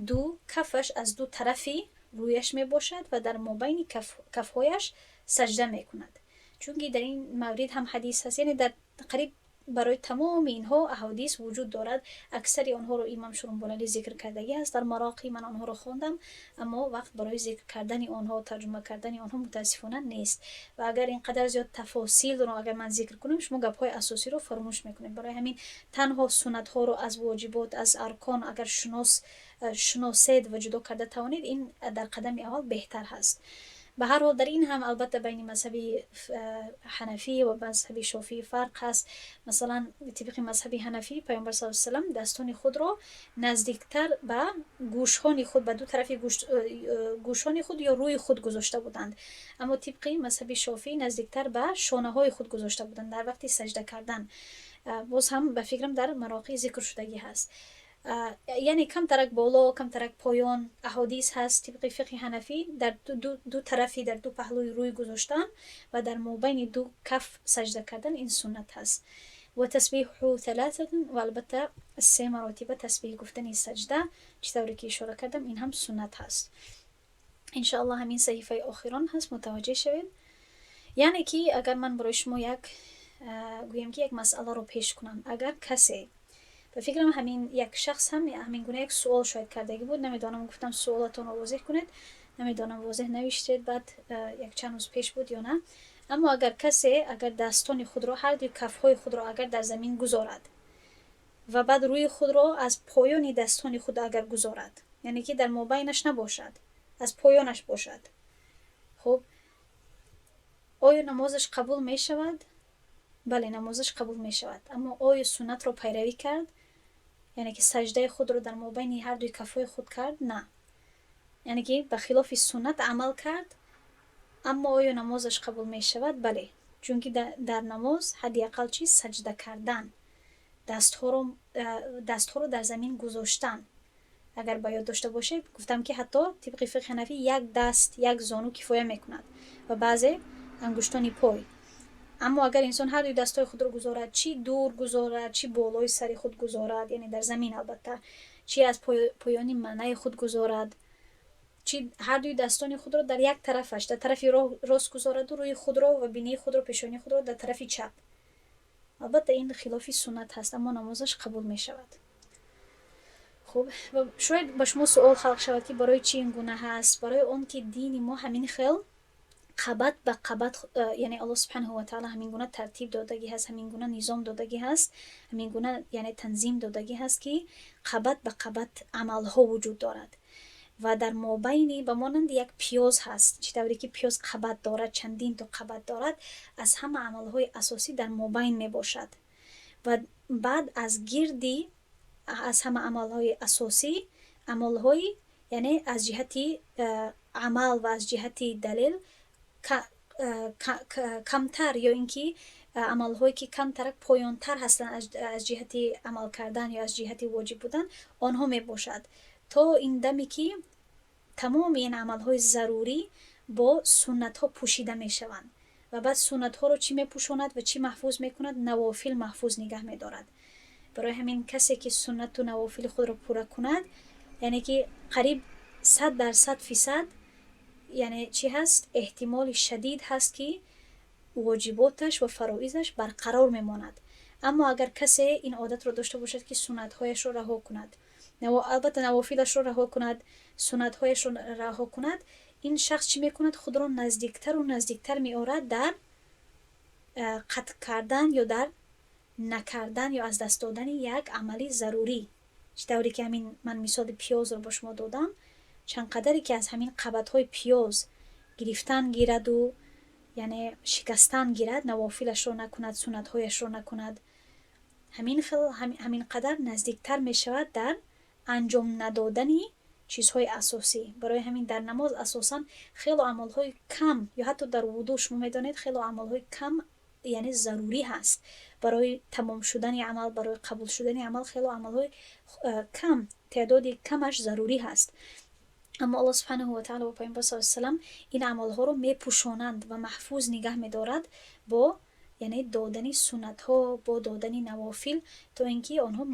[SPEAKER 1] دو کفش از دو طرفی رویش می باشد و در مابین کفهایش سجده می کند. چونکه در این مورد هم حدیث هست، یعنی در قریب برای تمام اینها احادیث وجود دارد. اکثر آنها رو امام شرنبللی ذکر کردگی است، در مراقی من آنها رو خواندم، اما وقت برای ذکر کردن آنها و ترجمه کردن آنها متاسفانه نیست. و اگر اینقدر زیاد تفاصیل رو اگر من ذکر کنم شما گپ‌های اساسی رو فراموش میکنید. برای همین تنها سنت ها رو از واجبات، از ارکان اگر شناسید و جدا کرده توانید، این در قدم اول بهتر هست. به هر حال در این هم البته بین مذهبی حنفی و مذهبی شافعی فرق هست. مثلا طبق مذهبی حنفی پیامبر صلی الله علیه و سلم دستان خود را نزدیکتر به گوشهان خود، به دو طرف گوشهان خود یا روی خود گذاشته بودند، اما طبق مذهبی شافعی نزدیکتر به شانه های خود گذاشته بودند در وقت سجده کردن. باز هم به فکرم در مراقی ذکر شدگی هست. یعنی کم ترک بالا کم ترک پایان احادیث هست طبق فقه حنفی، در دو طرفی در دو پهلوی روی گذاشتن و در مابین دو کف سجده کردن، این سنت هست. و تسبیح ثلاثه، و البته 3 مراتب تسبیح گفتن سجده چطوری که اشاره کردم این هم سنت هست. ان شاء الله همین صحیفه آخران هست، متوجه شوید. یعنی که اگر من برای شما گویم که یک مسئله رو پیش کنم، اگر کسی به فکرم همین یک شخص هم همین گونه یک سوال شاید کردگی بود، نمیدانم گفتم سوالاتون رو واضح کنید، نمیدانم واضح نوشتید بعد یک چند روز پیش بود یا نه. اما اگر کسی اگر دستان خود را، هر دو کفهای خود را اگر در زمین گذارد و بعد روی خود را از پایان دستان خود اگر گذارد، یعنی که در مابینش نباشد، از پایانش باشد، خب آیا نمازش قبول می شود؟ بله نمازش قبول می شود. اما آیا سنت را پیروی کرد؟ یعنی که سجده خود رو در مابین هر دوی کفای خود کرد؟ نه، یعنی که به خلاف سنت عمل کرد. اما آیا نمازش قبول می شود؟ بله، چون که در نماز حداقل چیز سجده کردن، دستها رو در زمین گذاشتن. اگر باید داشته باشید گفتم که حتی طبق فقه حنفی یک دست یک زانو کفایه میکند و بعضی انگشتان پای. اما اگر انسان هر دوی دستای خود رو گذارد، چی دور گذارد چی بالای سر خود گذارد، یعنی در زمین البته، چی از پایانی منه خود گذارد، چی هر دوی دستان خود رو در یک طرفش، در طرفی راست گذارد و روی خود رو و بینی خود رو، پیشانی خود رو در طرفی چپ، البته این خلافی سنت هست اما نمازش قبول می شود. خب و شاید با شما سوال خلق شود که برای چی این گونه هست؟ برای اون که دین ما همین خیل قبط به قبط، یعنی الله سبحانه و تعالی همین گونه ترتیب دادگی هست، همین گونه نظام دادگی هست، همین گونه یعنی تنظیم دادگی هست که قبط به قبط عمل ها وجود دارد و در مابینی به مانند یک پیاز هست، چطوری که پیاز قبط دارد، چندین تا قبط دارد، از همه عمل های اساسی در مابین می باشد و بعد از گردی از همه عمل های اساسی عمل های، یعنی از جهتی عمل و از جهتی دلیل کمتر، یا اینکه عمل هایی که کمتر پایانتر هستند از جهتی عمل کردن یا از جهتی واجب بودن آنها می باشد، تا این دمی که تمام این عمل های ضروری با سنت ها پوشیده می شوند و بعد سنت ها رو چی می پوشاند و چی محفوظ می کند؟ نوافل محفوظ نگه می دارد. برای همین کسی که سنت و نوافل خود را پورا کند، یعنی که قریب 100% یعنی چی هست؟ احتمال شدید هست که واجباتش و فرائضش برقرار میماند. اما اگر کسی این عادت رو داشته باشد که سنت هایش رو رها کند، البته نوافلش رو رها کند، سنت هایش رو رها کند، این شخص چی میکند؟ خود را نزدیکتر و نزدیکتر میآورد در قطع کردن یا در نکردن یا از دست دادن یک عملی ضروری. طوری که همین من مثال پیاز رو با شما دادم، چند قدری که از همین قبط های پیاز گرفتن گیرد و یعنی شکستن گیرد، نوافلش رو نکند، سنت هایش رو نکند، همین قدر نزدیکتر می شود در انجام ندادنی چیزهای اساسی. برای همین در نماز اساسا خیلی عملهای کم، یا حتی در وضو شما میدانید خیلی عملهای کم یعنی ضروری هست برای تمام شدن عمل، برای قبول شدن عمل خیلی عملهای کم، تعدادی کمش ضروری هست. اما الله سبحانه و تعالی و پیامبر صلی الله علیه و سلم این عملها رو میپوشانند و محفوظ نگه میدارد با یعنی دادن سنت ها، با دادن نوافل، تا اینکه آنها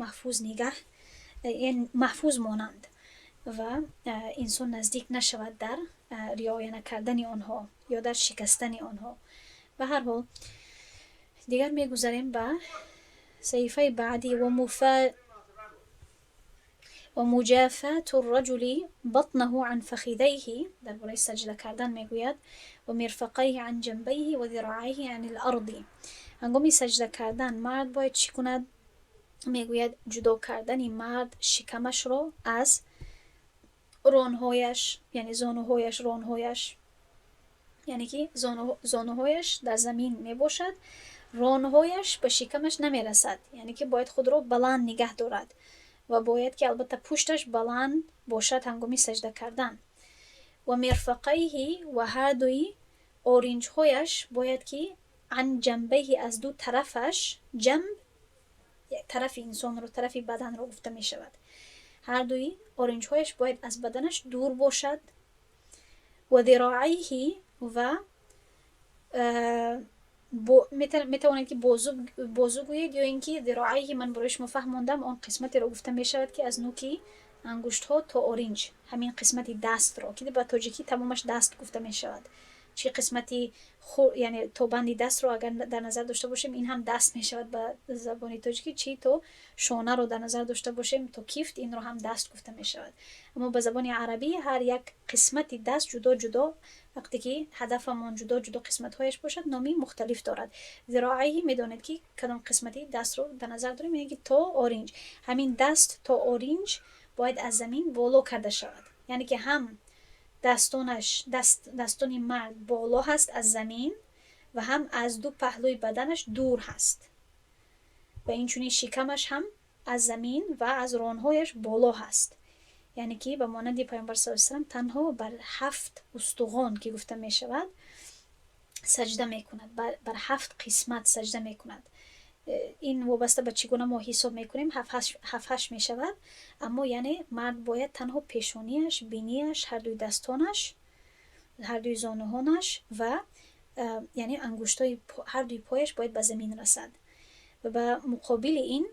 [SPEAKER 1] محفوظ مانند و انسان نزدیک نشود در رعایت نکردن آنها یا در شکستن آنها. به هر حال دیگر میگذاریم به صحیفه بعدی. و مجافات الرجل بطنه عن فخذيه، در برای سجده کردن میگوید و مرفقيه عن جنبيه و ذراعيه عن الارض. هنگامی سجده کردن مرد باید چی کند؟ میگوید جدا کردن مرد شکمش را از رانهایش، یعنی زانوهایش، رانهایش، یعنی که زانوهایش در زمین می باشد، رانهایش به شکمش نمی رسد، یعنی که باید خود را بلند نگه دارد و باید که البته پشتش بلند باشد هنگامی سجده کردن. و مرفقیه و هر دوی آرنجهایش باید که عن جنبه، از دو طرفش، جنب طرف انسان رو، طرف بدن رو گفته می شود، هر دوی آرنجهایش باید از بدنش دور باشد. و ذراعیه و میتوانید که بازو گویید، یا اینکه ذراعیه من برایش مفهماندم آن قسمتی رو گفته می شود که از نوک انگشت ها تا آرنج، همین قسمتی دست رو که به تاجیکی تمامش دست گفته می شود. چی قسمتی یعنی تا بندی دست رو اگر در نظر داشته باشیم این هم دست می شود به زبان تاجیکی، چی تو شانه رو در نظر داشته باشیم تو کیفت، این رو هم دست گفته می شود. اما به زبان عربی هر یک قسمتی دست جدا جدا، وقتی که هدفمون جدا جدا قسمت هایش باشد نامی مختلف دارد. ذراعی میدونید که کدام قسمتی دست رو در نظر داریم، یعنی که تا آرنج، همین دست تا آرنج باید از زمین بالا کرده شود، یعنی که هم دستان مرد بالا هست از زمین و هم از دو پهلوی بدنش دور هست و اینچونی شکمش هم از زمین و از رانهایش بالا هست، یعنی که به مانند پیامبر صلی الله علیه و سلم تنها بر 7 استخوان که گفته می شود سجده می کند، بر 7 قسمت سجده می کند. این وابسته به چگونه ما حساب میکنیم 7-8 می شود، اما یعنی مرد باید تنها پیشانیش، بینیش، هر دوی دستانش، هر دوی زانوهانش و یعنی انگشتای هر دوی پایش باید به زمین رسد. و به مقابل این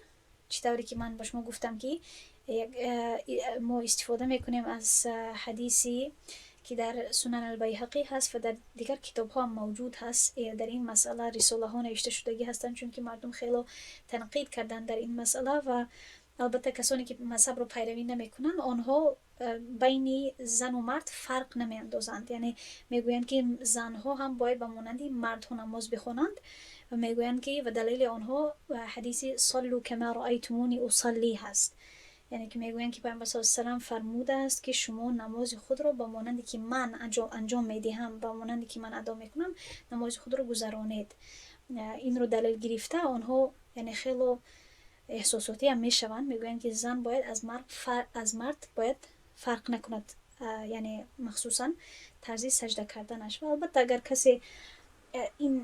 [SPEAKER 1] چطوری که من به شما گفتم که ما استفاده میکنیم از حدیثی که در سنن البیهقی هست و در دیگر کتاب ها موجود هست در این مسئله، رساله ها نوشته شدگی هستند، چون که مردم خیلی تنقید کردن در این مسئله و البته کسانی که مذهب رو پیروی نمیکنن آنها بین زن و مرد فرق نمیاندازند، یعنی میگویند که زنها هم باید به مانند مردها نماز بخوانند و میگویند که و دلیل آنها حدیثی صلوا کما رأیتمونی اصلی هست، یعنی که میگویند که پیامبر صلی الله علیه و سلم فرموده است که شما نماز خود را با مانندی که من انجام میدهم، با مانندی که من ادا میکنم نماز خود را گذرانید. این رو دلیل گرفته آنها یعنی خیلی احساساتی هم میشوند، میگویند که زن باید از مرد باید فرق نکند، یعنی مخصوصا طرز سجده کردنش. و البته اگر کسی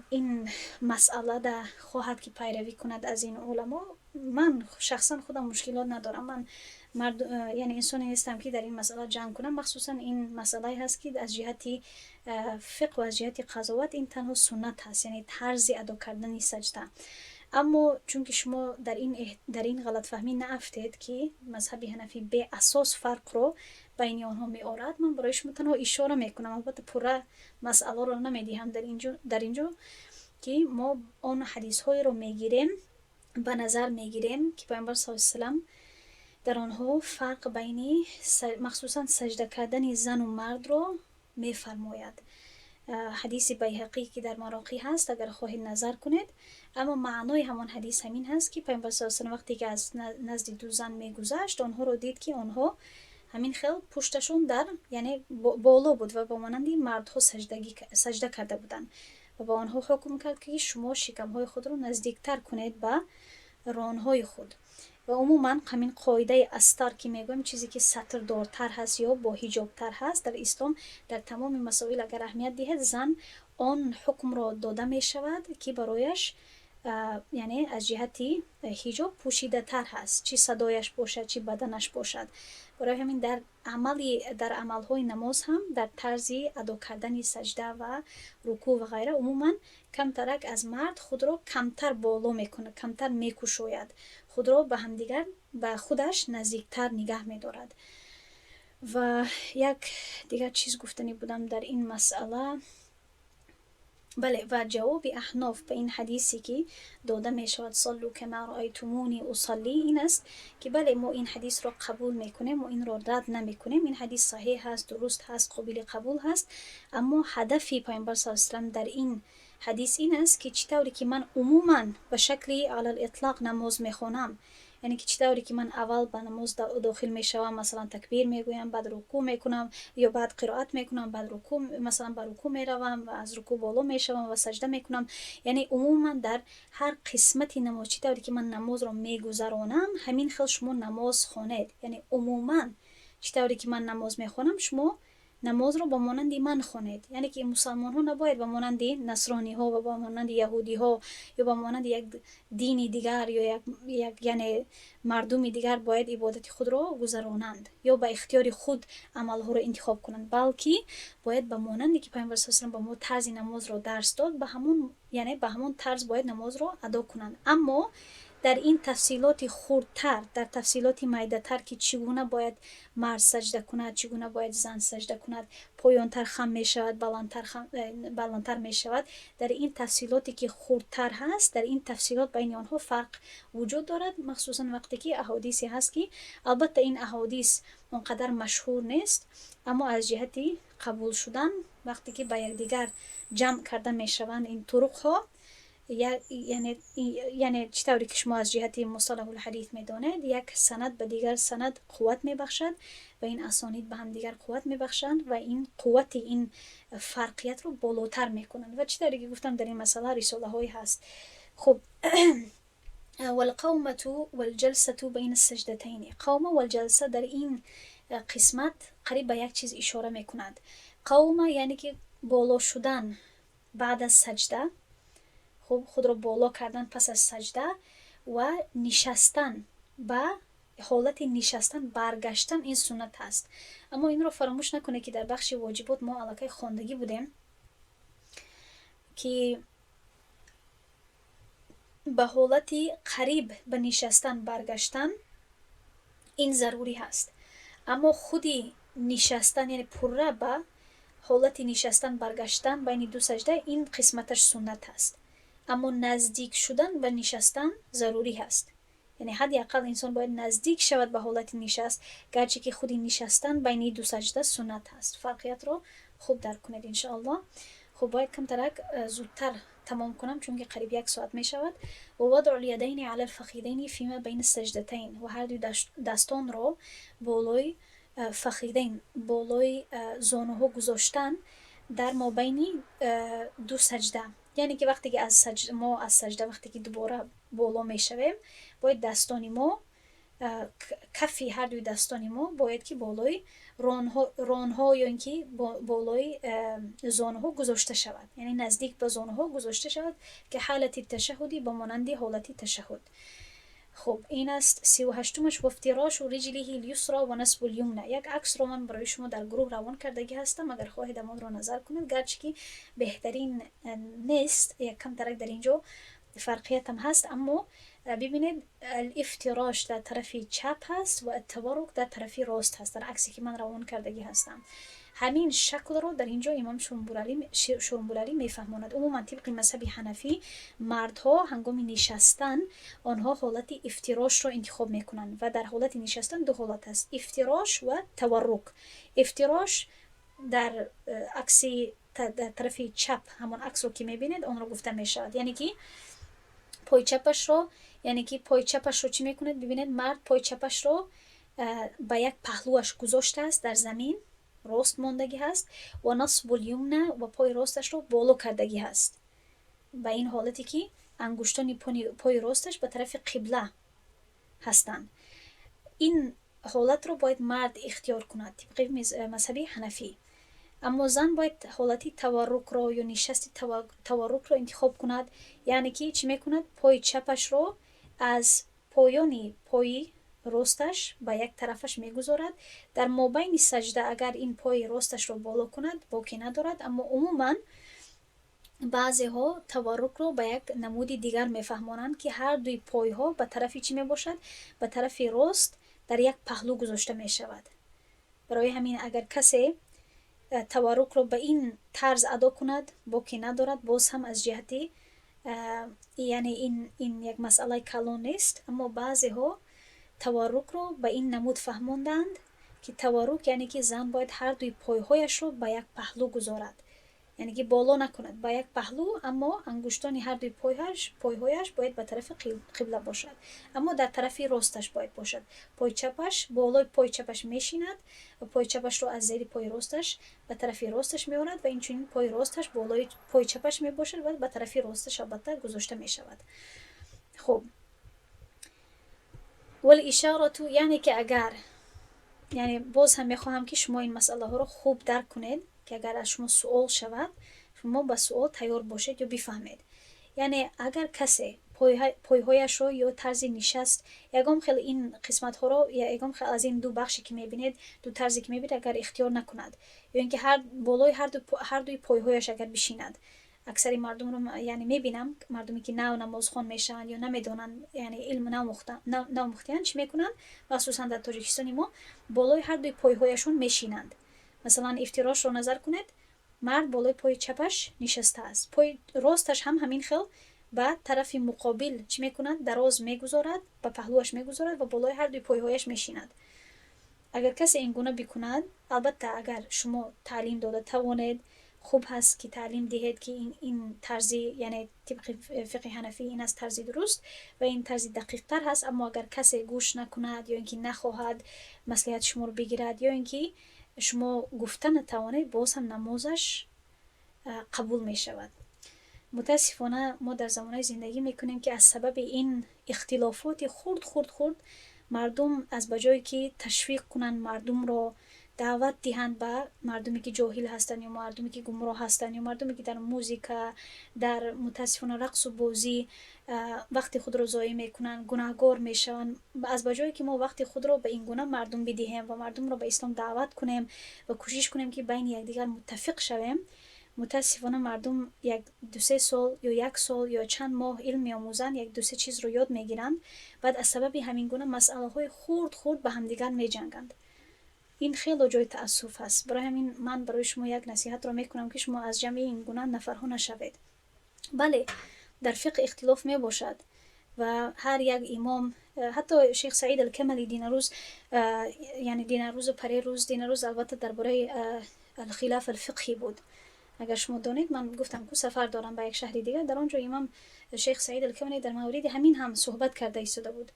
[SPEAKER 1] این مسئله ده خواهد که پیروی کند از این علما، من شخصا خودم مشکلات ندارم، من یعنی انسانی نیستم که در این مسئله جنگ کنم، مخصوصا این مسئله هست که از جهتی فقه و از جهتی قضاوت این تنها سنت هست، یعنی طرز ادا کردن سجده. اما چون که شما در این غلط فهمی نافتید که مذهب حنفی به اساس فرق رو بین آنها می آورد. من برای شما تنها اشاره میکنم، البته پورا مسئله رو نمیدیم در اینجا که ما آن حدیث های رو میگیریم، به نظر میگیریم که پیامبر صلی الله علیه و سلم در آنها فرق بین مخصوصا سجده کردن زن و مرد رو میفرماید. حدیث بیهقی که در مراقی هست اگر خواهید نظر کنید، اما معنای همان حدیث همین هست که پیامبر صلی الله علیه و سلم وقتی که از نزد دو زن میگذشت آنها رو دید که آنها همین خیلی پشتشون در یعنی بالا بود و با مانند مردها سجده کرده بودند و با آنها حکم کرد که شما شکمهای خود رو نزدیکتر کنید به رانهای خود. و عموما همین قاعده استر که میگویم چیزی که ستر دارتر هست یا با حجاب تر هست در اسلام در تمام مسائل اگر اهمیت دهد زن آن حکم را داده می شود که برایش یعنی از جهتی حجاب پوشیده تر هست، چی صدایش باشد چی بدنش باشد. برای همین در عملهای نماز هم در طرز ادا کردن سجده و رکوع و غیره عموما کمترک از مرد خود را کمتر بالا میکنه، کمتر میکشاید، خود را به همدیگر به خودش نزدیکتر نگه میدارد. و یک دیگر چیز گفتنی بودم در این مسئله. بله، و جواب احناف به این حدیثی که داده می شود صلوا کما رأیتمونی اصلی این است که بله ما این حدیث را قبول میکنیم و این را رد نمیکنیم. این حدیث صحیح هست، درست هست، قابل قبول هست، اما هدفی پیامبر صلی الله علیه و سلم در این حدیث این است که چطوری که من عموما به شکلی علی الاطلاق نماز میخوانم، یعنی که چطوری که من اول به نماز داخل میشوم مثلا تکبیر میگویم، بعد رکوع میکنم یا بعد قرائت میکنم، بعد رکوع مثلا به رکوع میروم و از رکوع بالا میشوم و سجده میکنم، یعنی عموما در هر قسمتی نماز چطوری که من نماز رو میگذرانم همین خیلی شما نماز خوانید. یعنی عموما چطوری که من نماز میخوانم شما نماز رو با مانند من خوانید. یعنی که مسلمان ها نباید با مانند نصرانی ها و با مانند یهودی ها یا با مانند یک دینی دیگر یا یک یعنی مردمی دیگر باید عبادت خود را گذرانند یا با اختیار خود عمل ها رو انتخاب کنند، بلکه باید با مانندی که پیامبر صلی الله علیه و سلم با ما طرز نماز را درس داد به همون یعنی به همون طرز باید نماز را ادا کنند. اما در این تفصیلات خردتر، در تفصیلات میده‌تر که چگونه باید مرد سجده کند، چگونه باید زن سجده کند، پایانتر خم می شود، بلندتر می شود، در این تفصیلاتی که خردتر هست در این تفصیلات بین آنها فرق وجود دارد، مخصوصا وقتی که احادیثی هست که البته این احادیث اونقدر مشهور نیست اما از جهتی قبول شدن وقتی که با یکدیگر جمع کرده می شوند این طرق ها یعنی چطوری که شما از جهت مصطلح الحدیث میدانید یک سند به دیگر سند قوت میبخشد و این اسانید به هم دیگر قوت میبخشند و این قوت این فرقیت رو بالاتر میکنند و چطوری که گفتم در این مسئله رساله هایی هست. خب والقومة والجلسة بین السجدتین، قومه و الجلسه در این قسمت قریب به یک چیز اشاره میکنند. قومه یعنی که بالا شدن بعد از سجده، خب خود را بالا کردن پس از سجده و نشستن به حالت نشستن برگشتن این سنت هست. اما این رو فراموش نکنه که در بخش واجبات ما علاقه خواندگی بودیم که به حالت قریب به نشستن برگشتن این ضروری هست، اما خودی نشستن یعنی پره به حالت نشستن برگشتن بین دو سجده این قسمتش سنت هست، اما نزدیک شدن به نشستن ضروری هست. یعنی حداقل انسان باید نزدیک شود به حالت نشست، گرچه که خودی نشستن بین دو سجده سنت هست. فرقیت رو خوب درک کنید ان شاء الله. خب باید کم ترک زودتر تمام کنم چون که قریب 1 ساعت می شود. و وضع الیدین علی الفخذین فیما بین السجدتین، و هر دو دستان رو بالای فخذین بالای زانو ها گذاشتن در ما بین دو سجده. یعنی که وقتی که ما از سجده وقتی که دوباره بالا می شویم باید دستان ما کفی هر دوی دستان ما باید که بالای رانها یا اینکه بالای زانوها گذاشته شود، یعنی نزدیک به زانوها گذاشته شود که حالت تشهدی با مانند حالت تشهد. خب این است 38مش. و افتراش و رجله الیسرا و نصب الیمنى. یک عکس رو من برای شما در گروه روان کردگی هستم، اگر خواهید آن را نظر کنید، گرچه که بهترین نیست، یک کم ترک در اینجا فرقیت هم هست، اما ببینید الافتراش در طرف چپ هست و التورک در طرف راست هست، در عکسی که من روان کردگی هستم. همین شکل رو در اینجا امام شوربولاری میفهماند. عموما طبق مذهب حنفی مردها هنگام نشستن آنها حالت افتراش رو انتخاب میکنند و در حالت نشستن دو حالت است، افتراش و تورک. افتراش در عکس در طرف چپ، همون عکس رو که میبینید آن رو گفته میشود، یعنی که پای چپش رو چی میکند؟ ببینید مرد پای چپش رو به یک پهلوش گذاشته است در زمین، راست ماندگی هست و نصب الیمنه و پای راستش رو بالا کردگی هست، به این حالتی که انگشتان پای راستش به طرف قبله هستند. این حالت رو باید مرد اختیار کند طبق مذهب حنفی. اما زن باید حالتی تورک رو یا نشست تورک رو انتخاب کند، یعنی که چی میکند؟ پای چپش رو از پایانی پای راستش به یک طرفش میگذارد. در مابین سجده اگر این پای راستش رو بالا کند باکی ندارد، اما عموما بعضی ها تورک رو به یک نمودی دیگر میفهمانند که هر دوی پای ها به طرفی چی میباشد؟ به طرف راست در یک پهلو گذاشته میشود. برای همین اگر کسی تورک رو به این طرز ادا کند باکی ندارد، باز هم از جهتی یعنی این یک مسئله کلان نیست. اما بعضی ها تورک رو به این نمود فهماندند که تورک یعنی که زن باید هر دوی پایهایش رو به یک پهلو گذارد، یعنی که بالا نکند به یک پهلو، اما انگشتان هر دوی پایهایش باید به طرف قبله باشد، اما در طرف راستش باید باشد. پای چپش بالای پای چپش میشیند و پای چپش رو از زیر پای راستش به طرف راستش میآورد و اینچنین پای راستش بالای پای چپش میباشد و به طرف راستش البته گذاشته میشود. خب والاشاره، یعنی که اگر، یعنی باز هم میخواهم که شما این مسئله ها رو خوب درک کنید که اگر از شما سوال شود شما به سوال تیار باشید یا بفهمید. یعنی اگر کسی پایهایش رو یا طرز نشست، یکم خیلی این قسمت ها رو یا یکم خیلی از این دو بخشی که میبینید، دو طرزی که میبینید اگر اختیار نکند یا اینکه بالای هر دوی پایهایش اگر بشیند، اکثر مردم رو یعنی میبینم مردمی که نو نماز خوان میشن یا نمیدونن، یعنی علم نو مختن چی میکنن، خصوصا در تاجیکستان ما بالای هر دوی پایهایشون میشینند. مثلا افتراش رو نظر کنید، مرد بالای پای چپش نشسته است، پای راستش هم همین خیل بعد طرف مقابل چی میکنند؟ دراز میگذارد، به پهلوش میگذارد و بالای هر دوی پایهایش میشیند. اگر کسی این گونه بکند، البته اگر شما تعلیم داده توانید، خوب هست که تعلیم دهید که این طرزی، یعنی طبق فقه حنفی این از طرزی درست و این طرزی دقیق تر هست. اما اگر کسی گوش نکند یا اینکه نخواهد مصلحت شما رو بگیرد یا اینکه شما گفتن نتوانید، باز هم نمازش قبول می شود. متاسفانه ما در زمانه زندگی میکنیم که از سبب این اختلافات خرد مردم از بجایی که تشویق کنن مردم رو دعوت دهند به مردمی که جاهل هستند یا مردمی که گمراه هستند یا مردمی که در موزیکا، در متاسفانه رقص و بازی وقت خود رو ضایع میکنن، گناهگار میشن. از بجایی که ما وقت خود رو به این گونه مردم بدهیم و مردم رو به اسلام دعوت کنیم و کوشش کنیم که بین یکدیگر متفق شویم، متاسفانه مردم یک دو سه سال یا یک سال یا چند ماه علم میآموزند، یک دو سه چیز رو یاد میگیرند، بعد از سبب همین گونه مسئله های خرد به همدیگر میجنگند. این خیلی جای تأسف است. برای همین من برای شما یک نصیحت رو میکنم که شما از جمع این گونه نفرها نشوید. بله در فقه اختلاف می باشد و هر یک امام، حتی شیخ سعید الکملی دینروز، یعنی دینروز و پریروز، دینروز البته درباره الخلاف الفقهی بود. اگر شما دانید، من گفتم که سفر دارم به یک شهر دیگر، در آنجا امام شیخ سعید الکملی در مورد همین هم صحبت کرده ایستاده بود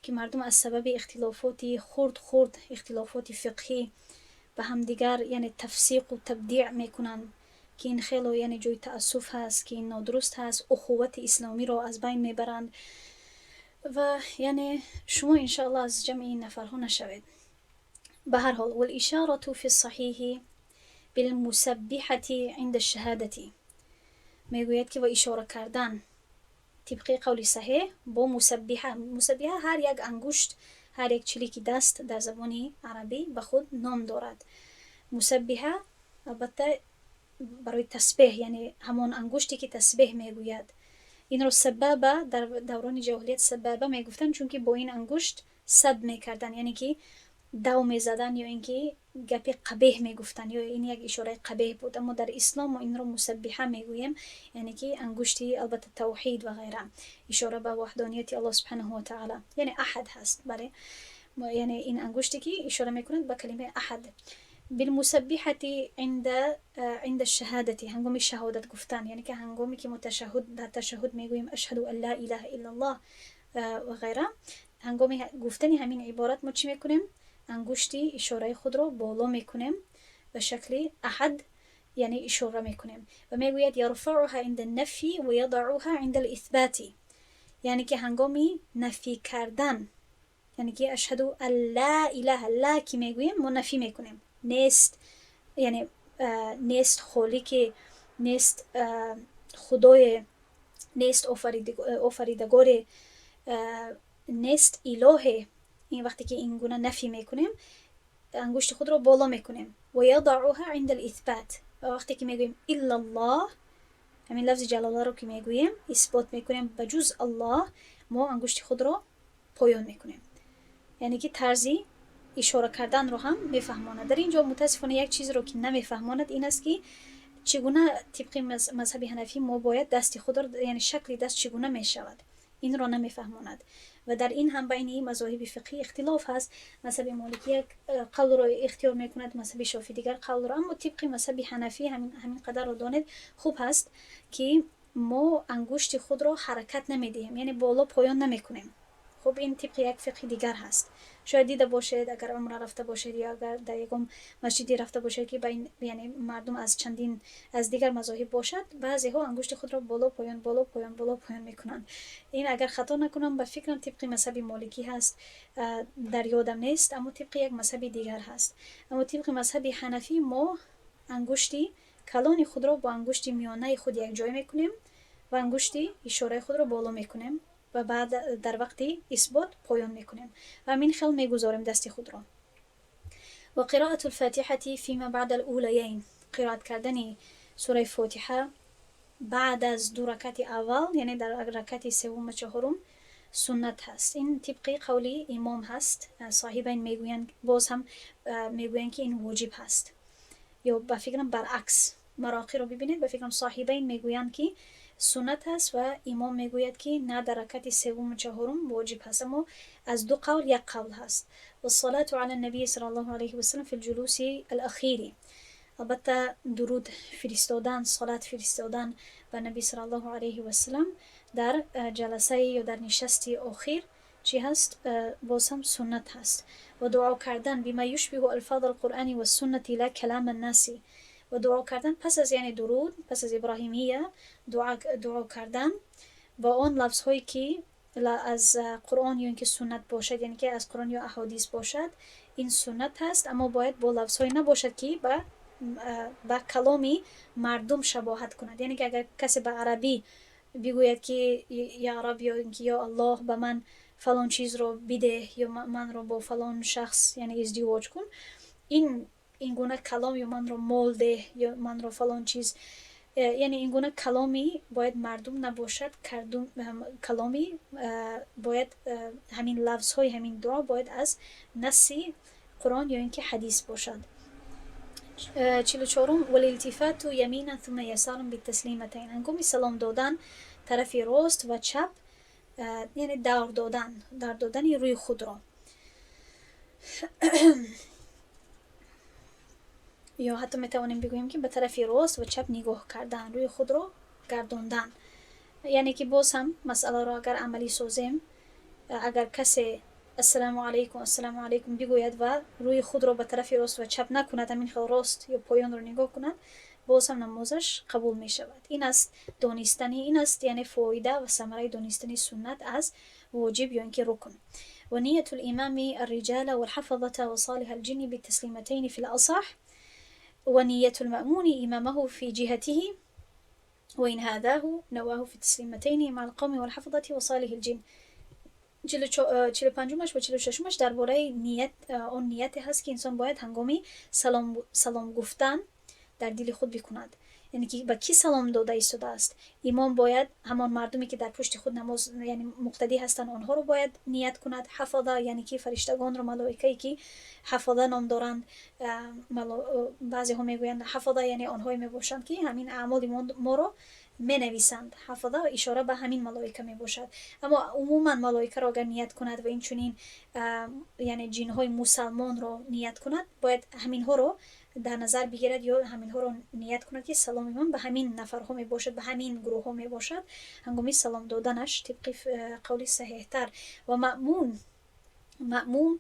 [SPEAKER 1] که مردم از سبب اختلافات خرد اختلافات فقهی به هم دیگر یعنی تفسیق و تبدیع میکنن که این خیلی یعنی جای تأسف هست، که این نادرست هست، اخوت اسلامی رو از بین میبرند و یعنی شما انشاءالله از جمع این نفرها نشوید. به هر حال والاشاره فی الصحیح بالمسبحه عند الشهادة، میگوید که و اشاره کردن طبق قول صحیح با مسبحه هر یک انگشت، هر یک چلیک دست در زبان عربی به خود نام دارد. مسبحه البته برای تسبیح، یعنی همون انگشتی که تسبیح میگوید، این رو سبابه در دوران جاهلیت سبابه میگفتن، چون که با این انگشت سب میکردن، یعنی که دو میزدن یا اینکه گپی قبیح میگفتن، یا این یک اشاره قبیح بود. اما در اسلام ما این رو مسبحه میگوییم، یعنی که انگشتی البته توحید و غیره، اشاره به وحدانیت الله سبحانه و تعالی، یعنی احد هست. بله، یعنی این انگشتی که اشاره میکنند به کلمه احد. بالمسبحه عند الشهادة، هنگامی شهادت گفتن، یعنی که هنگامی که متشهد در تشهد میگوییم اشهد ان لا اله الا الله و غیره، هنگامی گفتن همین عبارت ما چی میکنیم؟ انگشتی اشاره خود رو بالا میکنیم به شکل احد، یعنی اشاره میکنیم و میگوید یرفعها عند النفی و یضعها عند الاثبات، یعنی که هنگامی نفی کردن، یعنی که اشهد ان لا اله، لا که میگوییم ما نفی میکنیم، نیست، یعنی نیست خالق، نیست خدای، نیست آفریدگار، نیست اله. این وقتی که این گونه نفی میکنیم انگشت خود رو بالا میکنیم. و یضعها عند الاثبات، و وقتی که میگوییم الا الله، همین لفظ جلال الله رو که میگوییم اثبات میکنیم بجز الله، ما انگشت خود رو پایان میکنیم. یعنی که طرزی اشاره کردن رو هم میفهماند. در اینجا متاسفانه یک چیز رو که نمیفهماند این است که چگونه طبق مذهب حنفی ما باید دست خود رو، یعنی شکل دست چگونه میشود، این رو نمیفهماند. و در این هم بین این مذاهب فقهی اختلاف هست. مذهب مالکی یک قول رو اختیار میکند، مذهب شافعی دیگر قول رو، اما طبق مذهب حنفی همین قدر رو دانید خوب هست که ما انگشت خود رو حرکت نمیدیم، یعنی بالا پایان نمیکنیم. خب این طبق یک فقه دیگر هست. شاید دیده باشید اگر عمره رفته باشید یا اگر در یکم مسجدی رفته باشید که بین، یعنی مردم از چندین از دیگر مذاهب باشد، بعضی ها انگشت خود را بالا پایان بالا پایان بالا پایان میکنند. این اگر خطا نکنم به فکرم طبق مذهب مالکی هست، در یادم نیست، اما طبق یک مذهب دیگر هست. اما طبق مذهب حنفی ما انگشتی کلان خود را با انگشت میانه خود یک جای میکنیم و انگشتی اشاره خود را بالا میکنیم و بعد در وقتی اثبات پایان میکنیم و همین خیل میگذاریم دست خود را. و قراءة الفاتحة فيما بعد الاولیین، قرائت کردن سوره فاتحه بعد از دو رکعت اول، یعنی در رکعت سوم و چهارم سنت هست. این طبق قولی امام هست. صاحبین میگویند، باز هم میگویند که این واجب هست، یا به فکرم برعکس مراقی رو ببینید، به فکرم صاحبین میگویند که سنت هست و امام میگوید که نه در رکعت سوم و چهارم واجب هست. اما از دو قول یک قول هست. و الصلاة علی النبی صلی الله علیه و سلم فی الجلوس الاخیری، البته درود فرستادن، صلات فرستادن به نبی صلی الله علیه و سلم در جلسه یا در نشست آخر چی هست؟ باز هم سنت هست. و دعا کردن بما یشبه الفاظ القرآن و السنة لا کلام الناس، و دعا کردن پس از، یعنی درود پس از ابراهیمیه، دعا کردن با آن لفظ هایی که از قرآن یا اینکه سنت باشد، یعنی که از قرآن یا احادیث باشد، این سنت هست. اما باید با لفظ هایی نباشد که با کلامی مردم شباهت کند. یعنی که اگر کسی به عربی بگوید که یا رب، یا اینکه یا الله به من فلان چیز رو بده، یا من رو با فلان شخص یعنی ازدواج کن، این گونه کلام، یا من رو مال ده، یا من رو فلان چیز، یعنی این گونه کلامی باید مردم نباشد. کلامی باید همین لفظ های همین دعا باید از نصی قرآن یا اینکه حدیث باشد. 44 والالتفات یمینا ثم یسارا بالتسلیمتین، هنگامی سلام دادن طرف راست و چپ، یعنی دور دادن روی خود را. یا حتی میتوانیم بگوییم که به طرف راست و چپ نگاه کردن، روی خود را گرداندن. یعنی که باز هم مسئله را اگر عملی سازیم، اگر کسی السلام علیکم بگوید و روی خود را به طرف راست و چپ نکند، همین خیلی راست یا پایان را نگاه کند، باز هم نمازش قبول می شود. این است دانستنی، این است یعنی فایده و ثمره دانستنی سنت از واجب یا اینکه رکن. و نیت الامام الرجال والحفظة وصالح الجن بالتسلیمتين في الاصح، و نیت المأمون امامه في جهته وإن هذاه نواه في التسلیمتين مع القوم والحفظة وصالح الجن. 45 و 46 درباره نیت، اون نیت هست که انسان باید هنگامی سلام گفتن در دل خود بکند. یعنی که به کی سلام داده ایستاده است. امام باید همان مردمی که در پشت خود نماز یعنی مقتدی هستند آنها رو باید نیت کند. حفظه یعنی که فرشتگان رو، ملائکه‌ای که حفظه نام دارند، بعضی ها میگویند حفظه یعنی آنهایی میباشند که همین اعمال ما رو می نویسند. حفظه اشاره به همین ملائکه می باشد. اما عموما ملائکه را اگر نیت کند و این چنین یعنی جن های مسلمان را نیت کند، باید همین ها رو در نظر بگیرد یا همین ها رو نیت کند که سلام من به همین نفرها می باشد، به همین گروه ها می باشد. هنگامی سلام دادنش طبق قولی صحیح تر. و مأموم